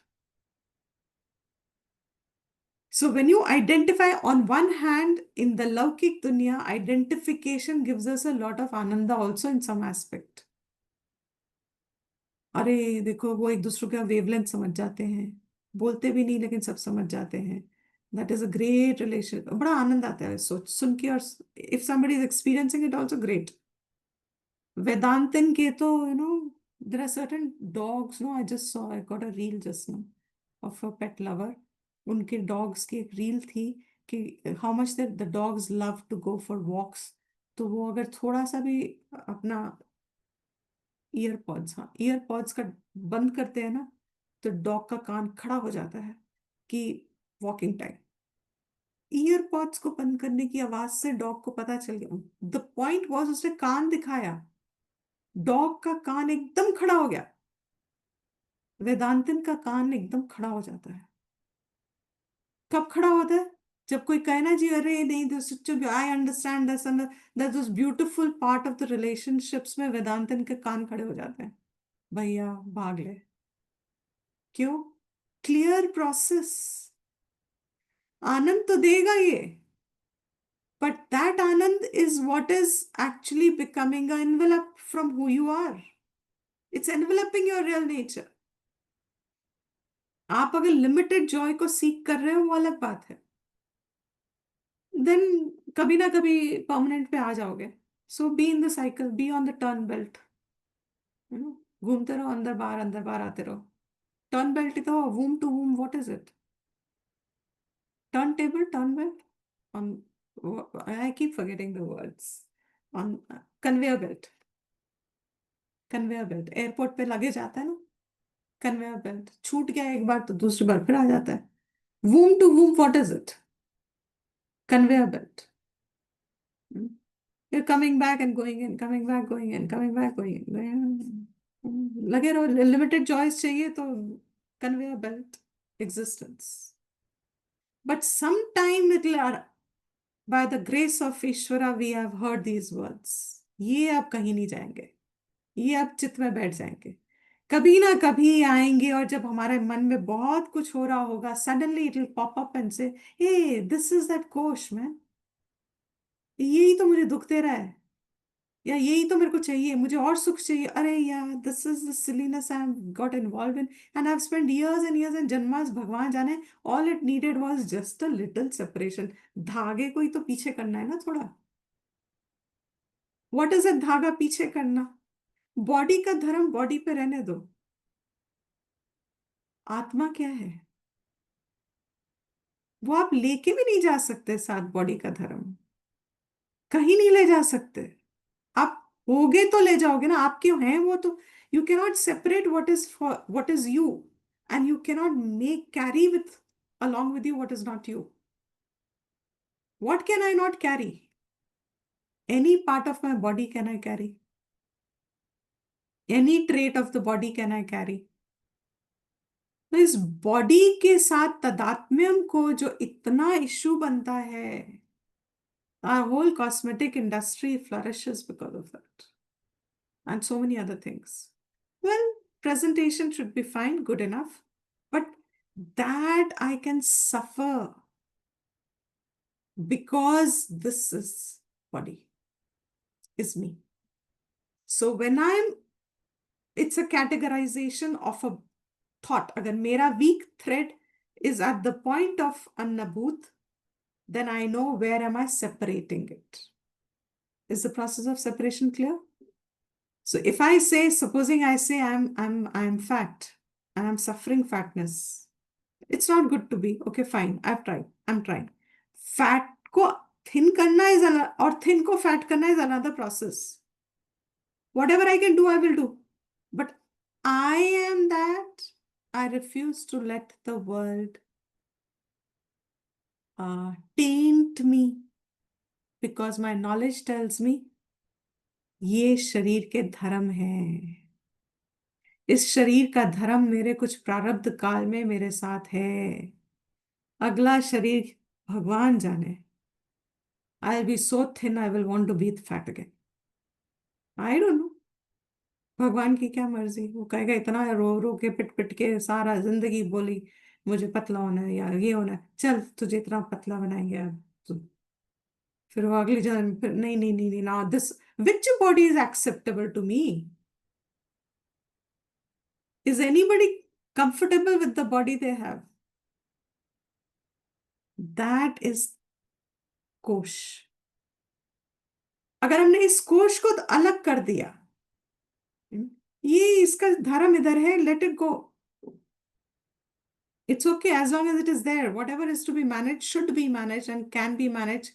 So when you identify, on one hand, in the Laukik Dunya, identification gives us a lot of ananda also in some aspect. अरे देखो वो एक दूसरे का wavelength समझ जाते हैं, बोलते भी नहीं लेकिन सब समझ जाते हैं. That is a great relation. बड़ा आनंद आता है सोच सुन के. और if somebody is experiencing it also great. वेदांतन के तो there are certain dogs. I just saw, I got a reel just now of a pet lover. उनके डॉग्स की एक रील थी कि how much the dogs love to go for walks. तो वो अगर थोड़ा सा भी अपना ईयरपॉड्स का बंद करते हैं ना, तो डॉग का कान खड़ा हो जाता है कि वॉकिंग टाइम. ईयरपॉड्स को बंद करने की आवाज से डॉग को पता चल गया. द पॉइंट वॉज उसने कान दिखाया, डॉग का कान एकदम खड़ा हो गया. वेदांतन का कान एकदम खड़ा हो जाता है. कब खड़ा होता है? जब कोई कहना जी अरे नहीं, I understand this and that was beautiful part of the relationships में वेदांतन के कान खड़े हो जाते हैं. भैया भाग ले. क्यों? Clear process. आनंद तो देगा ये, बट दैट आनंद is what is actually becoming a envelope from who you are. It's enveloping your real nature. आप अगर लिमिटेड जॉय को सीख कर रहे हो वो अलग बात है. then कभी ना कभी परमानेंट पे आ जाओगे. So be in the cycle, be on the turn belt. घूमते रहो, अंदर बाहर आते रहो. टर्न बेल्ट तो womb to womb, what is it? Turntable, turn belt? On, I keep forgetting the words. On conveyor belt. Conveyor belt. Airport पे luggage आता है ना, कन्वेयर बेल्ट छूट गया एक बार तो दूसरी बार फिर आ जाता है. Womb to womb, what is it? Conveyor belt. You're coming back and going in, coming back, going in, coming back, going in. लगे रहो. लिमिटेड चॉइस चाहिए तो conveyor belt existence. But sometime it'll, by the grace of Ishvara, we have heard these words. ये अब कहीं नहीं जाएंगे, ये अब चित्त में बैठ जाएंगे. कभी ना कभी आएंगे और जब हमारे मन में बहुत कुछ हो रहा होगा, suddenly it will pop up and say, hey, this is that कोश man. यही तो मुझे दुख दे रहा है, या यही तो मेरे को चाहिए, मुझे और सुख चाहिए. अरे यार, this is the silliness I got involved in and I've spent years and years and जन्मास, भगवान जाने. All it needed was just a little separation. धागे को ही तो पीछे करना है ना थोड़ा. What is it? धागा पीछे करना. बॉडी का धर्म बॉडी पे रहने दो. आत्मा क्या है? वो आप लेके भी नहीं जा सकते साथ. बॉडी का धर्म कहीं नहीं ले जा सकते. आप होगे तो ले जाओगे ना. आप क्यों हैं वो तो. You cannot separate what is you, and you cannot make carry with along with you what is not you. What can I not carry? Any part of my body can I carry? Any trait of the body can I carry? तो इस body के साथ तादात्म्यम को जो इतना issue बनता है, our whole cosmetic industry flourishes because of that, and so many other things. Well, presentation should be fine, good enough, but that I can suffer because this is body, is me. So when it's a categorization of a thought. अगर मेरा weak thread is at the point of annabhut, then I know where am I separating it. Is the process of separation clear? So if I say, supposing I say I'm fat and I'm suffering fatness, it's not good to be. Okay, fine. I've tried. I'm trying. Fat ko thin karna is another, or thin ko fat karna is another process. Whatever I can do, I will do. But I am that. I refuse to let the world taint me, because my knowledge tells me ये शरीर के धर्म है. इस शरीर का धर्म मेरे कुछ प्रारब्ध काल में मेरे साथ है. अगला शरीर भगवान जाने. I'll be so thin I will want to be fat again. I don't know. भगवान की क्या मर्जी. वो कहेगा इतना रो रो के पिट पिट के सारा जिंदगी बोली मुझे पतला होना है या ये होना है, चल तुझे इतना पतला बनाएंगे अब. फिर वो अगली जन्म फिर नहीं नहीं नहीं नहीं. Now this, which body is acceptable to me? Is anybody comfortable with the body they have? That is कोश. अगर हमने इस कोश को अलग कर दिया, ये इसका धर्म इधर है, let it go. It's okay as long as it is there. Whatever is to be managed should be managed and can be managed,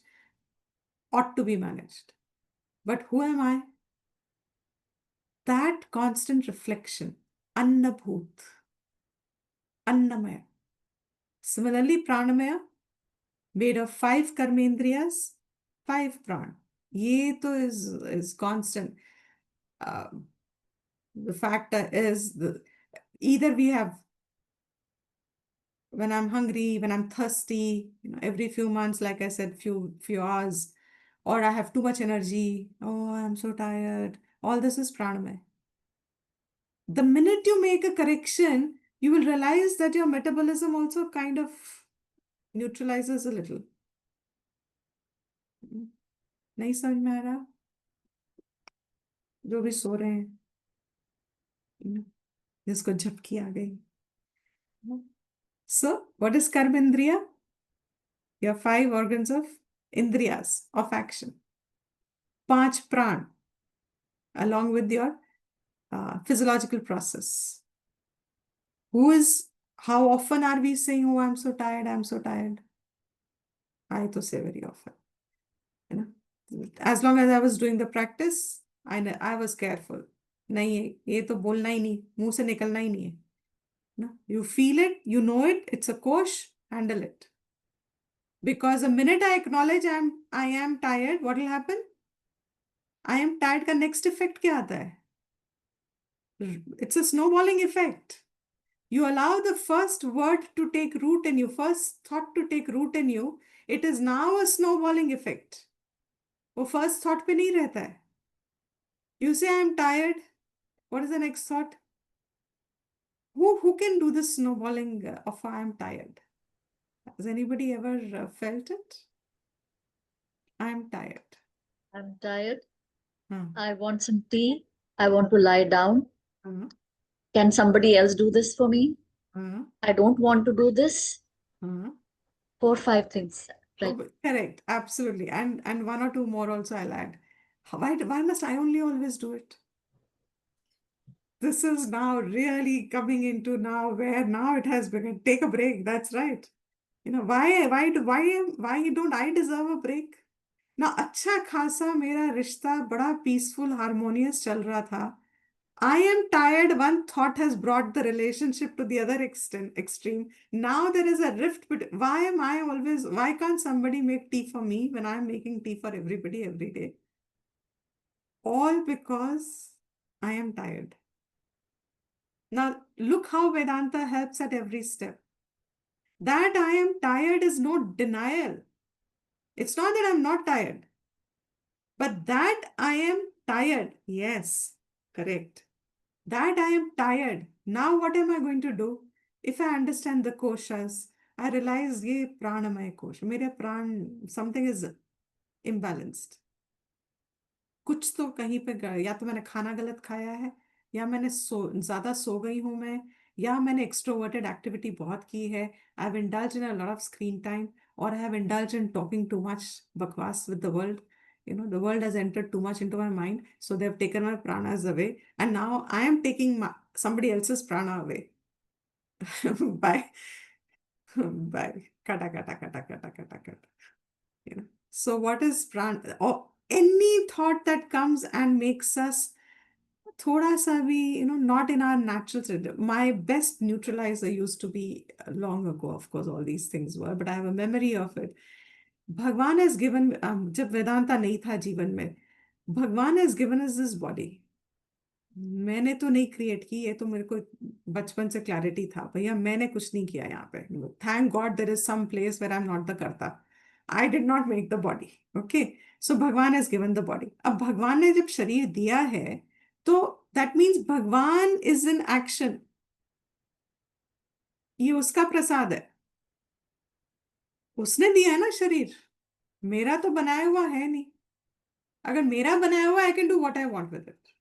ought to be managed. But who am I? That constant reflection, Annabhut, Annamaya. Similarly, Pranamaya, made of 5 karmendriyas, 5 pran. Ye to is constant. The fact is, either we have, when I'm hungry, when I'm thirsty, every few months, like I said, few hours, or I have too much energy, oh, I'm so tired. All this is pranamaya. The minute you make a correction, you will realize that your metabolism also kind of neutralizes a little. नहीं समझ में आ रहा? जो भी सो रहे हैं, जिसको झपकी आ गई. So, what is karmendriya? Your 5 organs of indriyas of action. 5 pran, along with your physiological process. How often are we saying, oh, I'm so tired, I'm so tired? I to say very often. You know, as long as I was doing the practice, I was careful. नहीं ये तो बोलना ही नहीं, मुंह से निकलना ही नहीं है. No, you feel it, you know it, it's a kosh, handle it. Because the minute I acknowledge I am tired, what will happen? I am tired का next effect क्या आता है? It's a snowballing effect. You allow the first word to take root in you, first thought to take root in you, it is now a snowballing effect. वो first thought पे नहीं रहता है. You say, I am tired. What is the next thought? Who can do this snowballing of I am tired? Has anybody ever felt it? I am tired. I'm tired. Hmm. I want some tea. I want to lie down. Hmm. Can somebody else do this for me? Hmm. I don't want to do this. Hmm. 4, 5 things. Right. Oh, correct, absolutely. And 1 or 2 more also I'll add. Why must I only always do it? This is now really coming into now where now it has begun. Take a break. That's right. You know, why don't I deserve a break? ना अच्छा खासा मेरा रिश्ता बड़ा peaceful, harmonious चल रहा था. I am tired. One thought has brought the relationship to the other extreme. Now there is a rift. But why can't somebody make tea for me when I'm making tea for everybody every day? All because I am tired. Now look how Vedanta helps at every step. That I am tired is no denial. It's not that I'm not tired. But that I am tired. Yes, correct. That I am tired. Now what am I going to do? If I understand the koshas, I realize ye pranamaya kosha. Mere pran, something is imbalanced. कुछ तो कहीं पे या तो मैंने खाना गलत खाया है, या मैंने ज्यादा सो गई हूं मैं, या मैंने एक्सट्रोवर्टेड एक्टिविटी बहुत की है. I have indulged in a lot of screen time, और I have indulged in talking too much बकवास with the world. You know, the world has entered too much into my mind, so they have taken my pranas away, and now I am taking somebody else's prana away by kata kata kata kata kata kata. You know, so what is prana? Or any thought that comes and makes us thoda sa bhi, you know, not in our natural state. My best neutralizer used to be long ago, of course, all these things were, but I have a memory of it. भगवान has given, जब वेदांता नहीं था जीवन में, भगवान has given us this body. मैंने तो नहीं क्रिएट की, ये तो मेरे को बचपन से क्लैरिटी था, भैया मैंने कुछ नहीं किया यहाँ पे. Thank God there is some place where I am not the karta. I did not make the body. Okay, so Bhagwan has given the body. अब भगवान ने जब शरीर दिया है, तो दैट मीन्स भगवान इज इन एक्शन. ये उसका प्रसाद है, उसने दिया है ना शरीर. मेरा तो बनाया हुआ है नहीं. अगर मेरा बनाया हुआ, I can do what I want with it.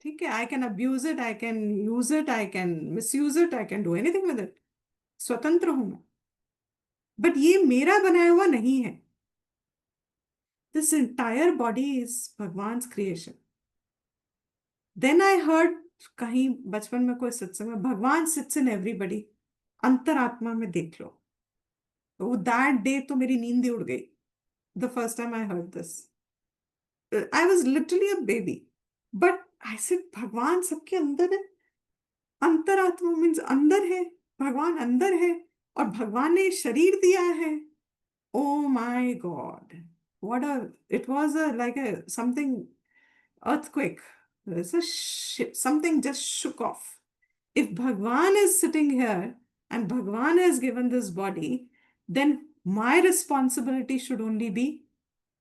ठीक है, I can abuse it, I can use it, I can misuse it, I can do anything with it. स्वतंत्र हूं मैं. बट ये मेरा बनाया हुआ नहीं है. This entire body is Bhagwan's creation. Then I heard कहीं बचपन में कोई सत्संग में, भगवान सिट्स इन एवरीबडी. अंतरात्मा में देख लो. वो दैट डे तो मेरी नींद ही उड़ गई. The first time I heard this, I was literally a baby. But I said, भगवान सबके अंदर है. अंतरात्मा मीन्स अंदर है. भगवान अंदर है, और भगवान ने शरीर दिया है. Oh my God. It was like something earthquake. Something just shook off. If Bhagwan is sitting here and Bhagwan has given this body, then my responsibility should only be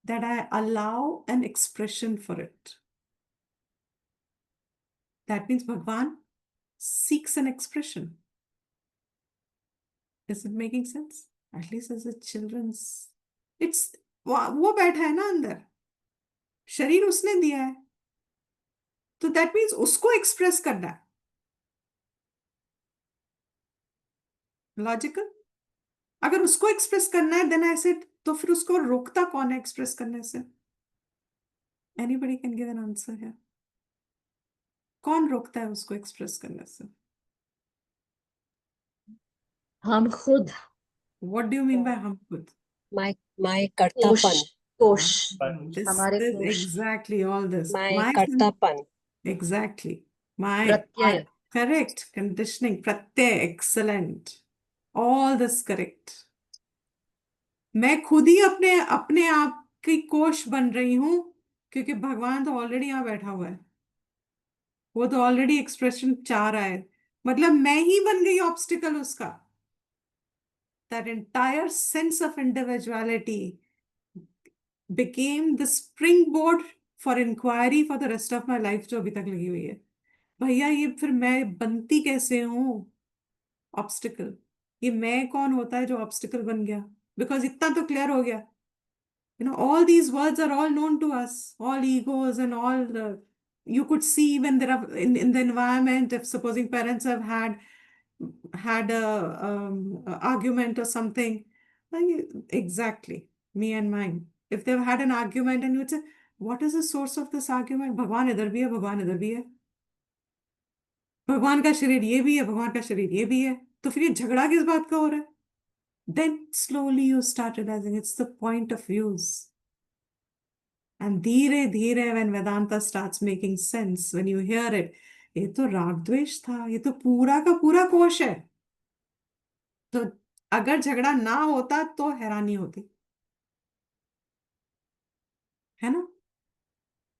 that I allow an expression for it. That means Bhagwan seeks an expression. Is it making sense? At least as a children's. It's वो बैठा है ना अंदर, शरीर उसने दिया है, तो that means उसको express करना है. Logical? अगर उसको express करना है, then I said, तो फिर उसको रोकता कौन है एक्सप्रेस करने से? Anybody can give an answer है? कौन रोकता है उसको एक्सप्रेस करने से? हम खुद. What do you mean by हम खुद? my कोश. कर्तापन, कोश. This हमारे is कोश. exactly all this. my कर्तापन, Exactly. My Pratyaya. correct conditioning. Pratyay, excellent. All this correct. मैं खुद ही अपने अपने आप की कोश बन रही हूं, क्योंकि भगवान तो ऑलरेडी यहाँ बैठा हुआ है। वो तो ऑलरेडी एक्सप्रेशन चाह रहा है, मतलब मैं ही बन गई ऑब्स्टिकल उसका। That entire sense of individuality became the springboard for inquiry for the rest of my life जो अभी तक लगी हुई है। भैया ये फिर मैं बनती कैसे हूँ ऑब्स्टिकल? ये मैं कौन होता है जो ऑब्स्टिकल बन गया? बिकॉज इतना तो क्लियर हो गया, all these words are all known to us, all egos and all you could see when there are in the environment, if supposing parents have had a argument or something, exactly, me and mine, if they've had an argument and you would say, what is the source of this argument? भगवान इधर भी है, भगवान इधर भी है, भगवान का शरीर ये भी है, भगवान का शरीर ये भी है, तो फिर ये झगड़ा किस बात का हो रहा है? Then slowly you start realizing it's the point of views. And धीरे धीरे when Vedanta starts making sense, when you hear it, ये तो राग द्वेष था, ये तो पूरा का पूरा कोश है। तो अगर झगड़ा ना होता तो हैरानी होती है ना?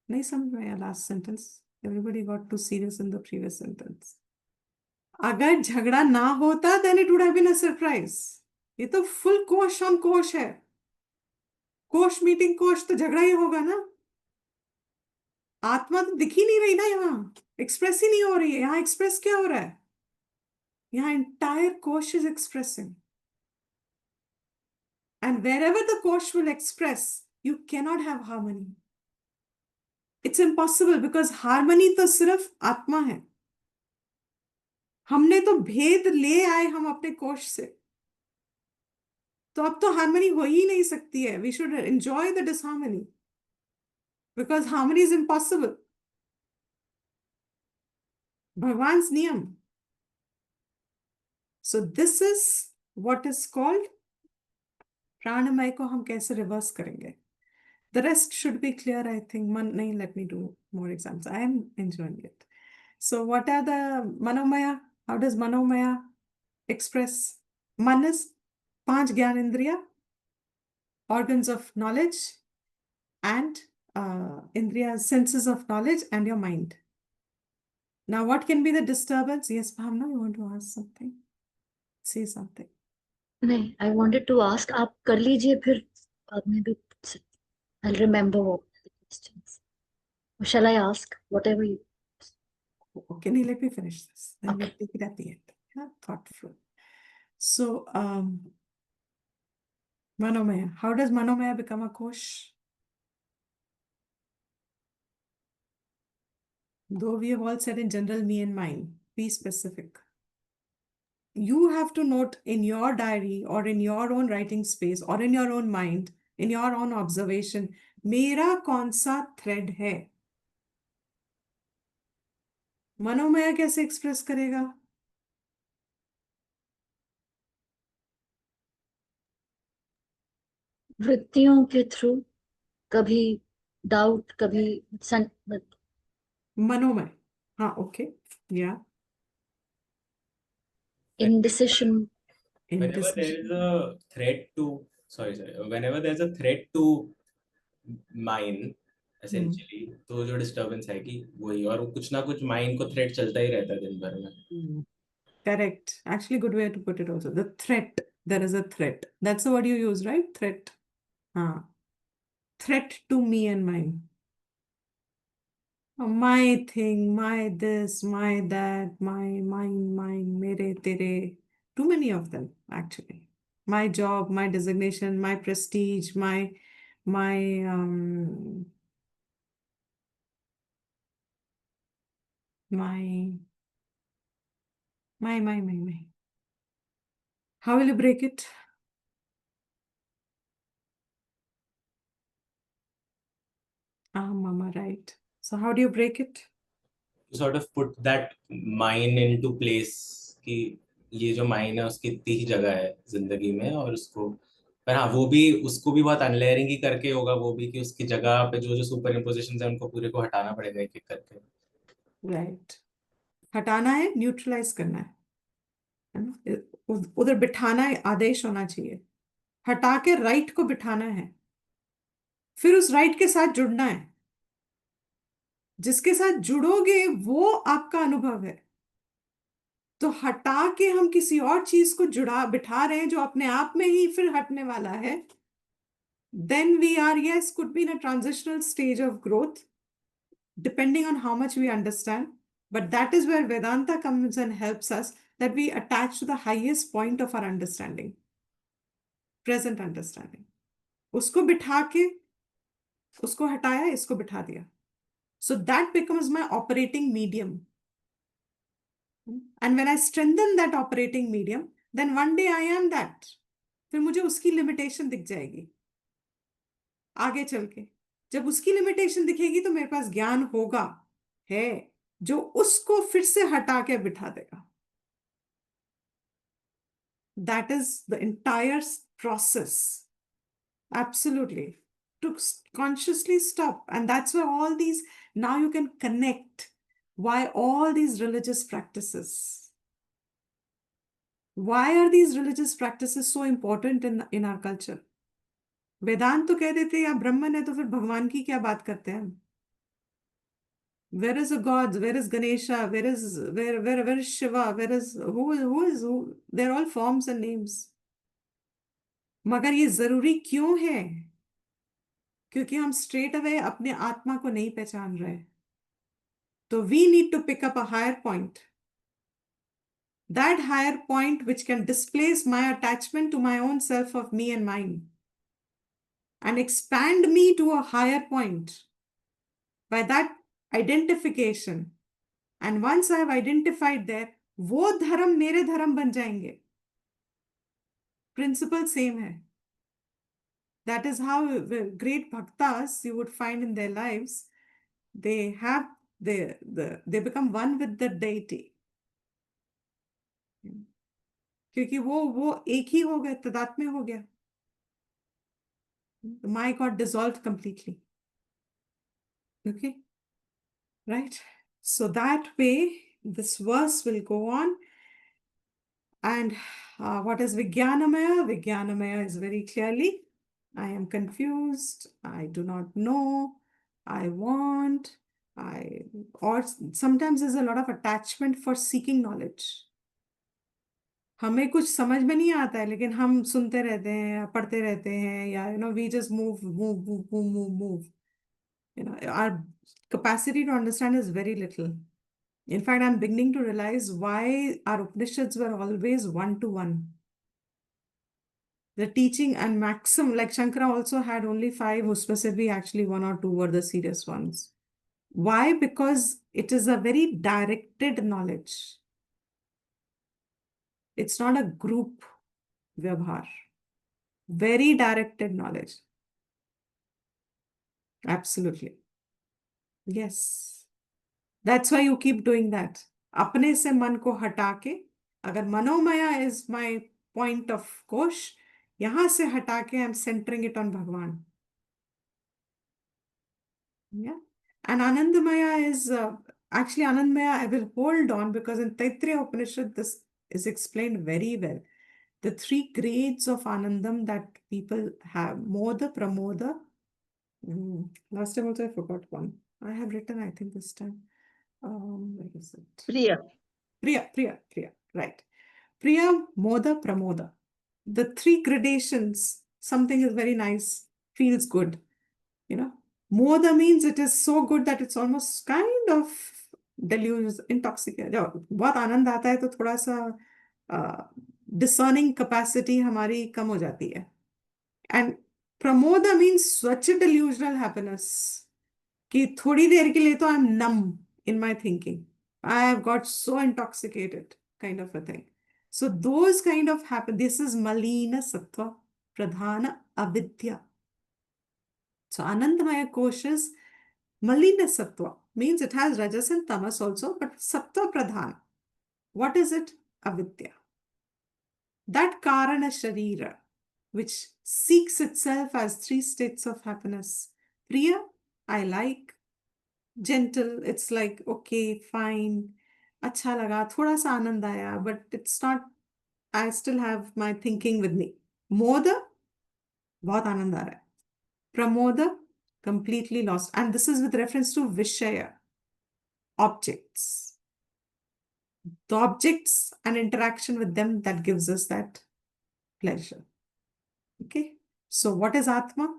नहीं समझ में आया last sentence? Everybody got too serious in the previous sentence. अगर झगड़ा ना होता then it would have been a surprise. ये तो फुल कोश ऑन कोश है। कोश मीटिंग कोश, तो झगड़ा ही होगा ना। आत्मा तो दिख ही नहीं रही ना, यहाँ एक्सप्रेस ही नहीं हो रही है। यहाँ एक्सप्रेस क्या हो रहा है? यहाँ एंटायर कोश is expressing, and wherever the kosh will express, you cannot have harmony. It's impossible because harmony तो सिर्फ आत्मा है। हमने तो भेद ले आए हम अपने कोश से, तो अब तो हार्मनी हो ही नहीं सकती है। We should enjoy the disharmony because harmony is impossible. भगवान्स नियम। So this is what is called प्राणमय को हम कैसे रिवर्स करेंगे। The rest should be clear, I think. Let me do more examples. I am enjoying it. So what are the Manomaya? How does Manomaya express? Man is 5 Gyan Indriya, organs of knowledge, and Indriya, senses of knowledge, and your mind. Now what can be the disturbance? Yes, Bhavna, you want to ask something? Say something. नहीं, I wanted to ask. आप कर लीजिए फिर बाद में भी पूछ सकते. I'll remember what the questions. Or shall I ask whatever you? Okay, let me finish this. Then we'll take it at the end. Yeah, thoughtful. So, Manomaya. How does Manomaya become a kosh? Though we have all said in general, me and mine, be specific. You have to note in your diary or in your own writing space or in your own mind, in your own observation, मेरा कौन सा thread है? मनोमया कैसे express करेगा? वृत्तियों के through, कभी doubt, कभी मनोमय, हाँ, ओके, या indecision. Whenever there is a threat to, whenever there's a threat to mine, essentially, तो जो disturbance है कि वही, और कुछ ना कुछ mind को threat चलता ही रहता है दिन भर में. Correct. Actually, good way to put it also. The threat. There is a threat. That's the word you use, right? Threat. Threat to me and mine. My thing, my this, my that, my mine, mere, tere. Too many of them, actually. My job, my designation, my prestige, my How will you break it? Mama, right. So how do you break it? To sort of put that mine into place कि ये जो mine है उसकी इतनी ही जगह है जिंदगी में, और उसको, पर हाँ वो भी, उसको भी बहुत अनलेयरिंग ही करके होगा वो भी, कि उसकी जगह पे जो जो सुपर इम्पोजिशन है उनको पूरे को हटाना पड़ेगा एक एक करके. Right. हटाना है, न्यूट्रलाइज करना है ना. उधर बिठाना है, आदेश होना चाहिए. हटा के राइट को बिठाना है, फिर उस राइट के साथ जुड़ना है. जिसके साथ जुड़ोगे वो आपका अनुभव है. तो हटा के हम किसी और चीज को जुड़ा बिठा रहे हैं जो अपने आप में ही फिर हटने वाला है. Then we are, yes, could be in a transitional stage of growth, depending on how much we understand. But that is where Vedanta comes and helps us, that we attach to the highest point of our understanding, present understanding. उसको बिठा के, उसको हटाया, इसको बिठा दिया. So that becomes my operating medium. And when I strengthen that operating medium, then one day I am that. फिर मुझे उसकी limitation दिख जाएगी आगे चल के. जब उसकी लिमिटेशन दिखेगी तो मेरे पास ज्ञान होगा, है, जो उसको फिर से हटा के बिठा देगा. That is the entire process. Absolutely. To consciously stop. And that's why all these, now you can connect why all these religious practices. Why are these religious practices so important in our culture? वेदांत तो कह देते हैं या ब्रह्मन है तो फिर भगवान की क्या बात करते हैं हम? Where is the gods? Where is Ganesha? Where is Shiva? Who? They're all forms and names. मगर ये जरूरी क्यों है? क्योंकि हम straight away अपने आत्मा को नहीं पहचान रहे. तो we need to pick up a higher point. That higher point which can displace my attachment to my own self of me and mine, and expand me to a higher point by that identification. And once I have identified there, वो धर्म मेरे धर्म बन जाएंगे. Principle same है. That is how the great bhaktas you would find in their lives, they become one with the deity. क्योंकि वो एक ही हो गया, तदात्म्य हो गया. The my got dissolved completely. Okay, right? So that way, this verse will go on. And what is Vijnanamaya? Vijnanamaya is very clearly, I am confused, I do not know, I want, or sometimes there's a lot of attachment for seeking knowledge. हमें कुछ समझ में नहीं आता है लेकिन हम सुनते रहते हैं, पढ़ते रहते हैं, या we just move. Our capacity to understand is very little. In fact, I'm beginning to realize why our Upanishads were always one-to-one. The teaching and maximum, like Shankara also had only 5, Uspasibi actually 1 or 2 were the serious ones. Why? Because it is a very directed knowledge. It's not a group vyavhar. Very directed knowledge. Absolutely. Yes. That's why you keep doing that. अपने से मन को हटा के, अगर Manomaya is my point of kosh, यहाँ से हटा के I'm centering it on Bhagwan. Yeah. And Anandamaya is, actually Anandamaya I will hold on because in Taittiriya Upanishad this is explained very well. The 3 grades of Anandam that people have, Moda, Pramoda. Last time also I forgot one. I have written, I think this time. Where is it? Priya. Priya, right. Priya, Moda, Pramoda. The 3 gradations, something is very nice, feels good. Moda means it is so good that it's almost kind of delirious, intoxicating. बहुत आनंद आता है तो थोड़ा सा discerning capacity हमारी कम हो जाती है. And Pramoda means such a delusional happiness कि थोड़ी देर के लिए तो I'm numb in my thinking. I have got so intoxicated, kind of a thing. So those kind of happen. This is Malina Sattva Pradhana Avidya. So Anandamaya Kosh is Malina Sattva means it has Rajas and Tamas also, but Sattva Pradhan. What is it? Avidya. That Karana Sharira, which seeks itself as three states of happiness. Priya, I like. Gentle, it's like, okay, fine. अच्छा लगा, थोड़ा सा आनंद आया, but it's not, I still have my thinking with me. Moda, बहुत आनंद आ रहा है. Pramoda, completely lost. And this is with reference to Vishaya, objects. The objects and interaction with them that gives us that pleasure. Okay. So what is Atma?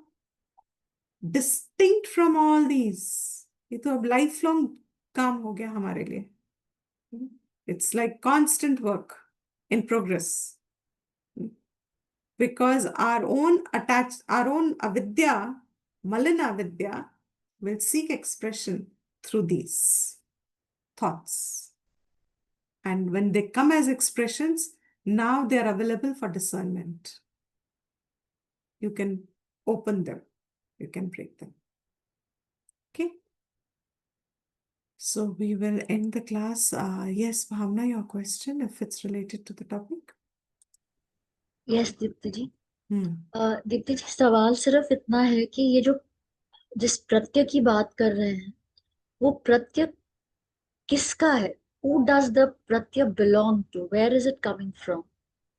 Distinct from all these. ये तो अब lifelong काम हो गया हमारे लिए. It's like constant work in progress. Because our own avidya, malina avidya, will seek expression through these thoughts. And when they come as expressions, now they are available for discernment. You can open them. You can break them. Okay. So we will end the class. Yes, Bhavna, your question, if it's related to the topic. Yes Deepti ji. Hmm. Deepti ji, सवाल सिर्फ इतना है कि ये जो जिस प्रत्यय की बात कर रहे हैं, वो प्रत्यय किसका है? Who does the Pratyaya belong to? Where is it coming from?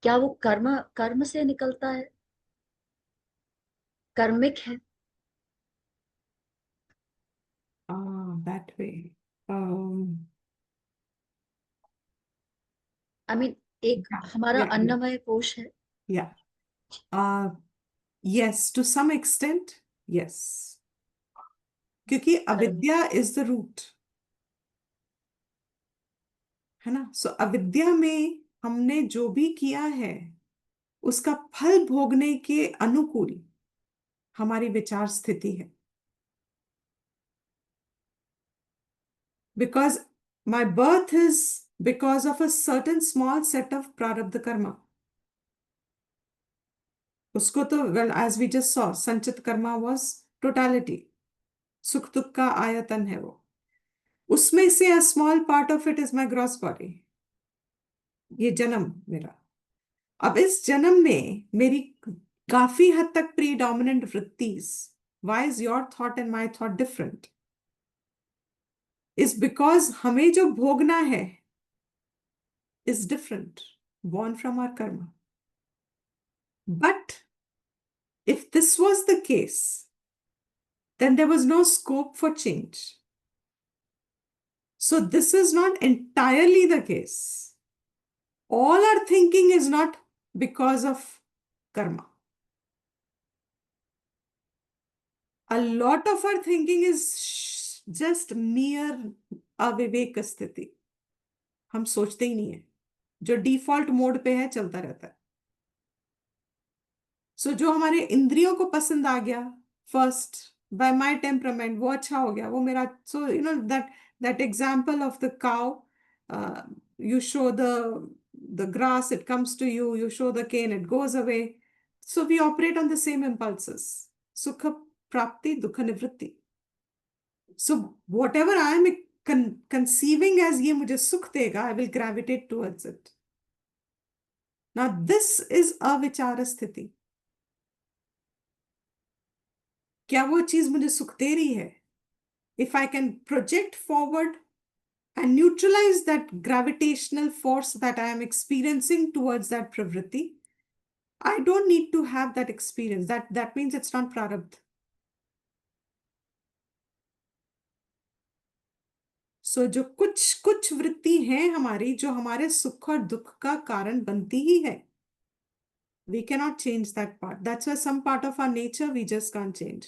क्या वो कर्म से निकलता है? कर्मिक है? That way. I mean, एक Yeah, हमारा yeah, yeah. अन्नमय कोश है. Yeah. Yes, to some extent, yes. क्योंकि अविद्या is the root. है ना? So अविद्या में हमने जो भी किया है, उसका फल भोगने के अनुकूल हमारी विचार स्थिति है. Because my birth is because of a certain small set of prarabdha karma. उसको तो, well, as we just saw, संचित कर्मा was totality. सुख दुख का आयतन है वो. उसमें से a small part of it is my gross body. ये जन्म मेरा. अब इस जन्म में मेरी काफी हद तक predominant वृत्तिस. Why is your thought and my thought different? Is because हमें जो भोगना है is different, born from our karma. But if this was the case, then there was no scope for change. So this is not entirely the case. All our thinking is not because of karma. A lot of our thinking is just mere अविवेक स्थिति. हम सोचते ही नहीं है. जो default mode पे है चलता रहता है. सो जो हमारे इंद्रियों को पसंद आ गया, फर्स्ट बाय माय टेम्परामेंट, वो अच्छा हो गया, वो मेरा. So you know that example of the cow, you show the grass, it comes to you, you show the cane, it goes away. So we operate on the same impulses. Sukha prapti, dukha nivritti. So whatever I am conceiving as ye mujhe sukh dega, I will gravitate towards it. Now this is avichara sthiti. क्या वो चीज मुझे सुख दे रही है? If I can project forward and neutralize that gravitational force that I am experiencing towards that pravritti, I don't need to have that experience. That means it's not prarabdha. So जो कुछ वृत्ति हैं हमारी, जो हमारे सुख और दुख का कारण बनती ही है. We cannot change that part. That's why some part of our nature we just can't change.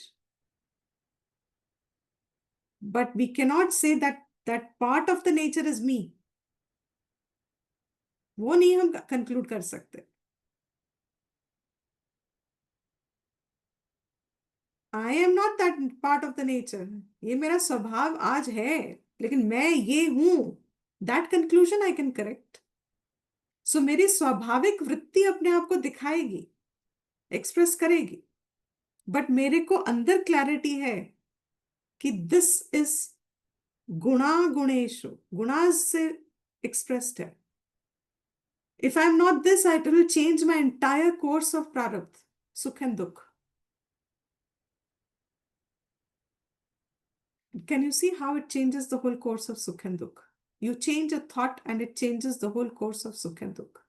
But we cannot say that part of the nature is me. वो नहीं हम conclude कर सकते. I am not that part of the nature. ये मेरा स्वभाव आज है, लेकिन मैं ये हूं. That conclusion I can correct. So मेरी स्वाभाविक वृत्ति अपने आप को दिखाएगी, एक्सप्रेस करेगी. बट मेरे को अंदर क्लैरिटी है कि this is guna guneshu, gunas से expressed है. If I'm not this, it will change my entire course of prarabdha, sukh and dukh. Can you see how it changes the whole course of sukh and dukh? You change a thought and it changes the whole course of sukh and dukh.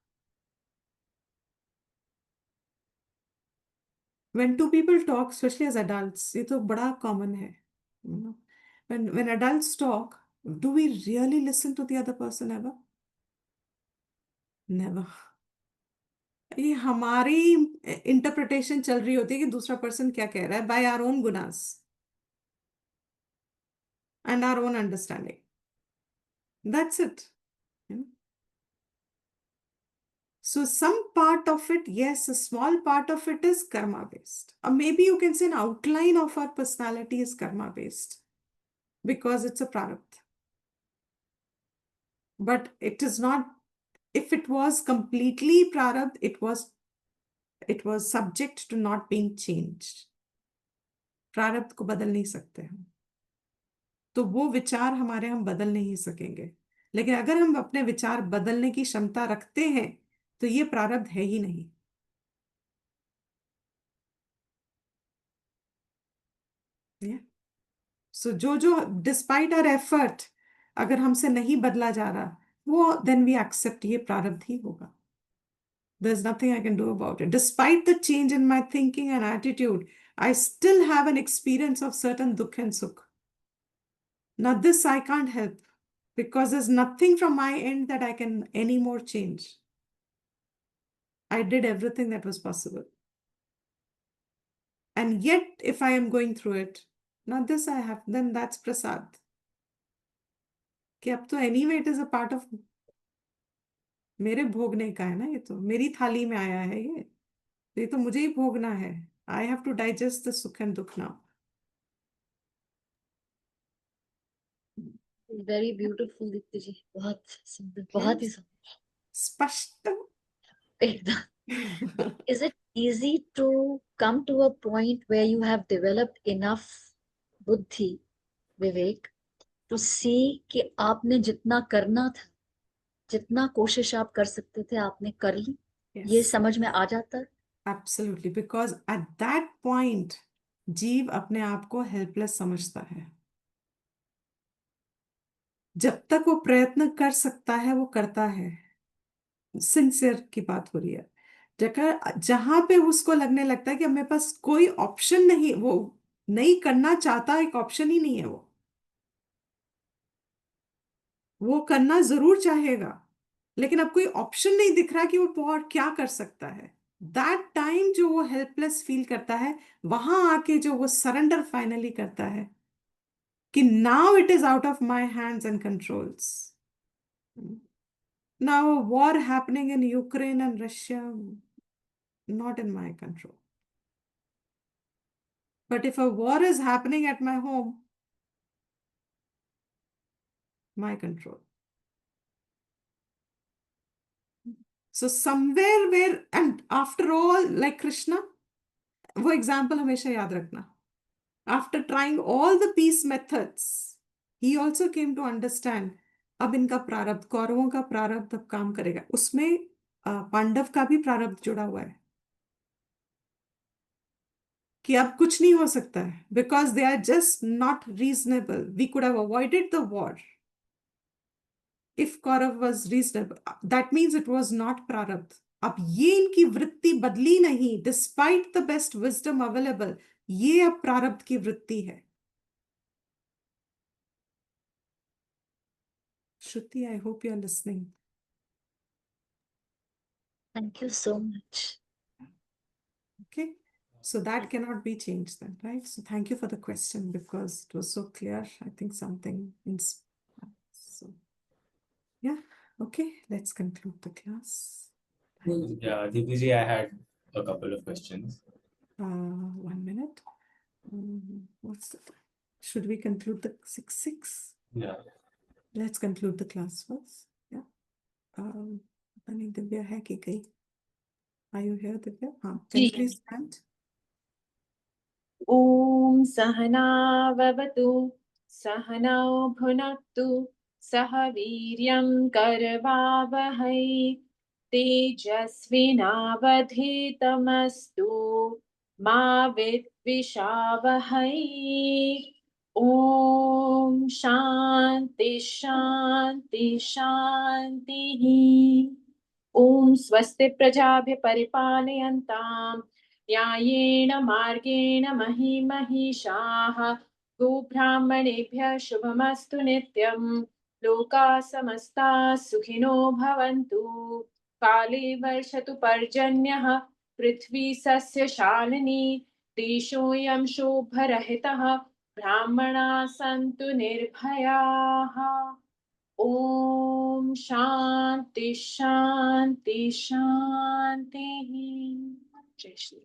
When two people talk, especially as adults, ये तो बड़ा common है. You know? When adults talk, do we really listen to the other person ever? Never. ये हमारी interpretation चल रही होती है कि दूसरा पर्सन क्या कह रहा है by our own gunas and our own understanding. That's it. You know? So some part of it, yes, a small part of it is karma based. Or maybe you can say an outline of our personality is karma based because it's a prarabdha. But it is not, if it was completely prarabdha, it was subject to not being changed. प्रारब्ध को बदल नहीं सकते हम, तो वो विचार हमारे हम बदल नहीं सकेंगे. लेकिन अगर हम अपने विचार बदलने की क्षमता रखते हैं तो ये प्रारब्ध है ही नहीं. सो जो डिस्पाइट आवर एफर्ट अगर हमसे नहीं बदला जा रहा, वो देन वी एक्सेप्ट ये प्रारब्ध ही होगा. There's nothing I can do about it. Despite the change in my thinking and attitude, I still have an experience of certain dukh and sukh. Now this I can't help because there's nothing from my end that I can anymore change. I did everything that was possible. And yet, if I am going through it, now this I have, then that's prasad. कि अब तो anyway it is a part of मेरे भोगने का है ना, ये तो मेरी थाली में आया है, ये तो मुझे ही भोगना है. I have to digest the sukh and dukh now. Very beautiful, Deepti जी. बहुत सुंदर, बहुत ही सुंदर. स्पष्ट. एकदम. Is it easy to come to a point where you have developed enough buddhi, Vivek, to see कि आपने जितना करना था, जितना कोशिश आप कर सकते थे, आपने कर ली? ये Yes, समझ में आ जाता है? absolutely, because at that point जीव अपने आप को हेल्पलेस समझता है. जब तक वो प्रयत्न कर सकता है वो करता है. सिंसियर की बात हो रही है. जहां पे उसको लगने लगता है कि अब मेरे पास कोई ऑप्शन नहीं, वो नहीं करना चाहता, एक ऑप्शन ही नहीं है, वो करना जरूर चाहेगा लेकिन अब कोई ऑप्शन नहीं दिख रहा कि वो और क्या कर सकता है. दैट टाइम जो वो हेल्पलेस फील करता है, वहां आके जो वो सरेंडर फाइनली करता है कि now it is out of my hands and controls. Now war happening in Ukraine and Russia, not in my control. But if a war is happening at my home, my control. So somewhere where, and after all, like Krishna, वो example हमेशा याद रखना. After trying all the peace methods, he also came to understand, अब इनका प्रारब्ध, कौरवों का प्रारब्ध अब काम करेगा. उसमें पांडव का भी प्रारब्ध जुड़ा हुआ है कि अब कुछ नहीं हो सकता है, because they are just not reasonable. We could have avoided the war if Kaurav was reasonable. That means it was not prarabdha. अब ये इनकी वृत्ति बदली नहीं, despite the best wisdom available, ये अब प्रारब्ध की वृत्ति है. Shruti, I hope you are listening. Thank you so much. Okay, so that cannot be changed then, right? So thank you for the question because it was so clear. I think something so yeah. Okay, let's conclude the class. Yeah, Deepti, I had a couple of questions. 1 minute. What's the time? Should we conclude the 6:06? Yeah. Let's conclude the class first. Yeah. I think Divya है कि गई? Are you here, Divya? हाँ. Can you ji. please stand? ॐ सहनाववतु सहनौ भुनक्तु सह वीर्यं करवावहै तेजस्विनावधीतमस्तु मा विद्विषावहै ॐ शान्ति शान्ति शान्तिः ॐ स्वस्ति प्रजाभ्यः परिपालयन्तां न्यायेन मार्गेण महिमहिषाः गोब्राह्मणेभ्यः शुभमस्तु नित्यं लोकाः समस्ताः सुखिनो भवन्तु काले वर्षतु पर्जन्यः पृथ्वी सस्यशालिनी देशोऽयं शोभरहितः ब्राह्मणाः सन्तु निर्भयाः ॐ शान्ति शान्ति शान्तिः जय श्री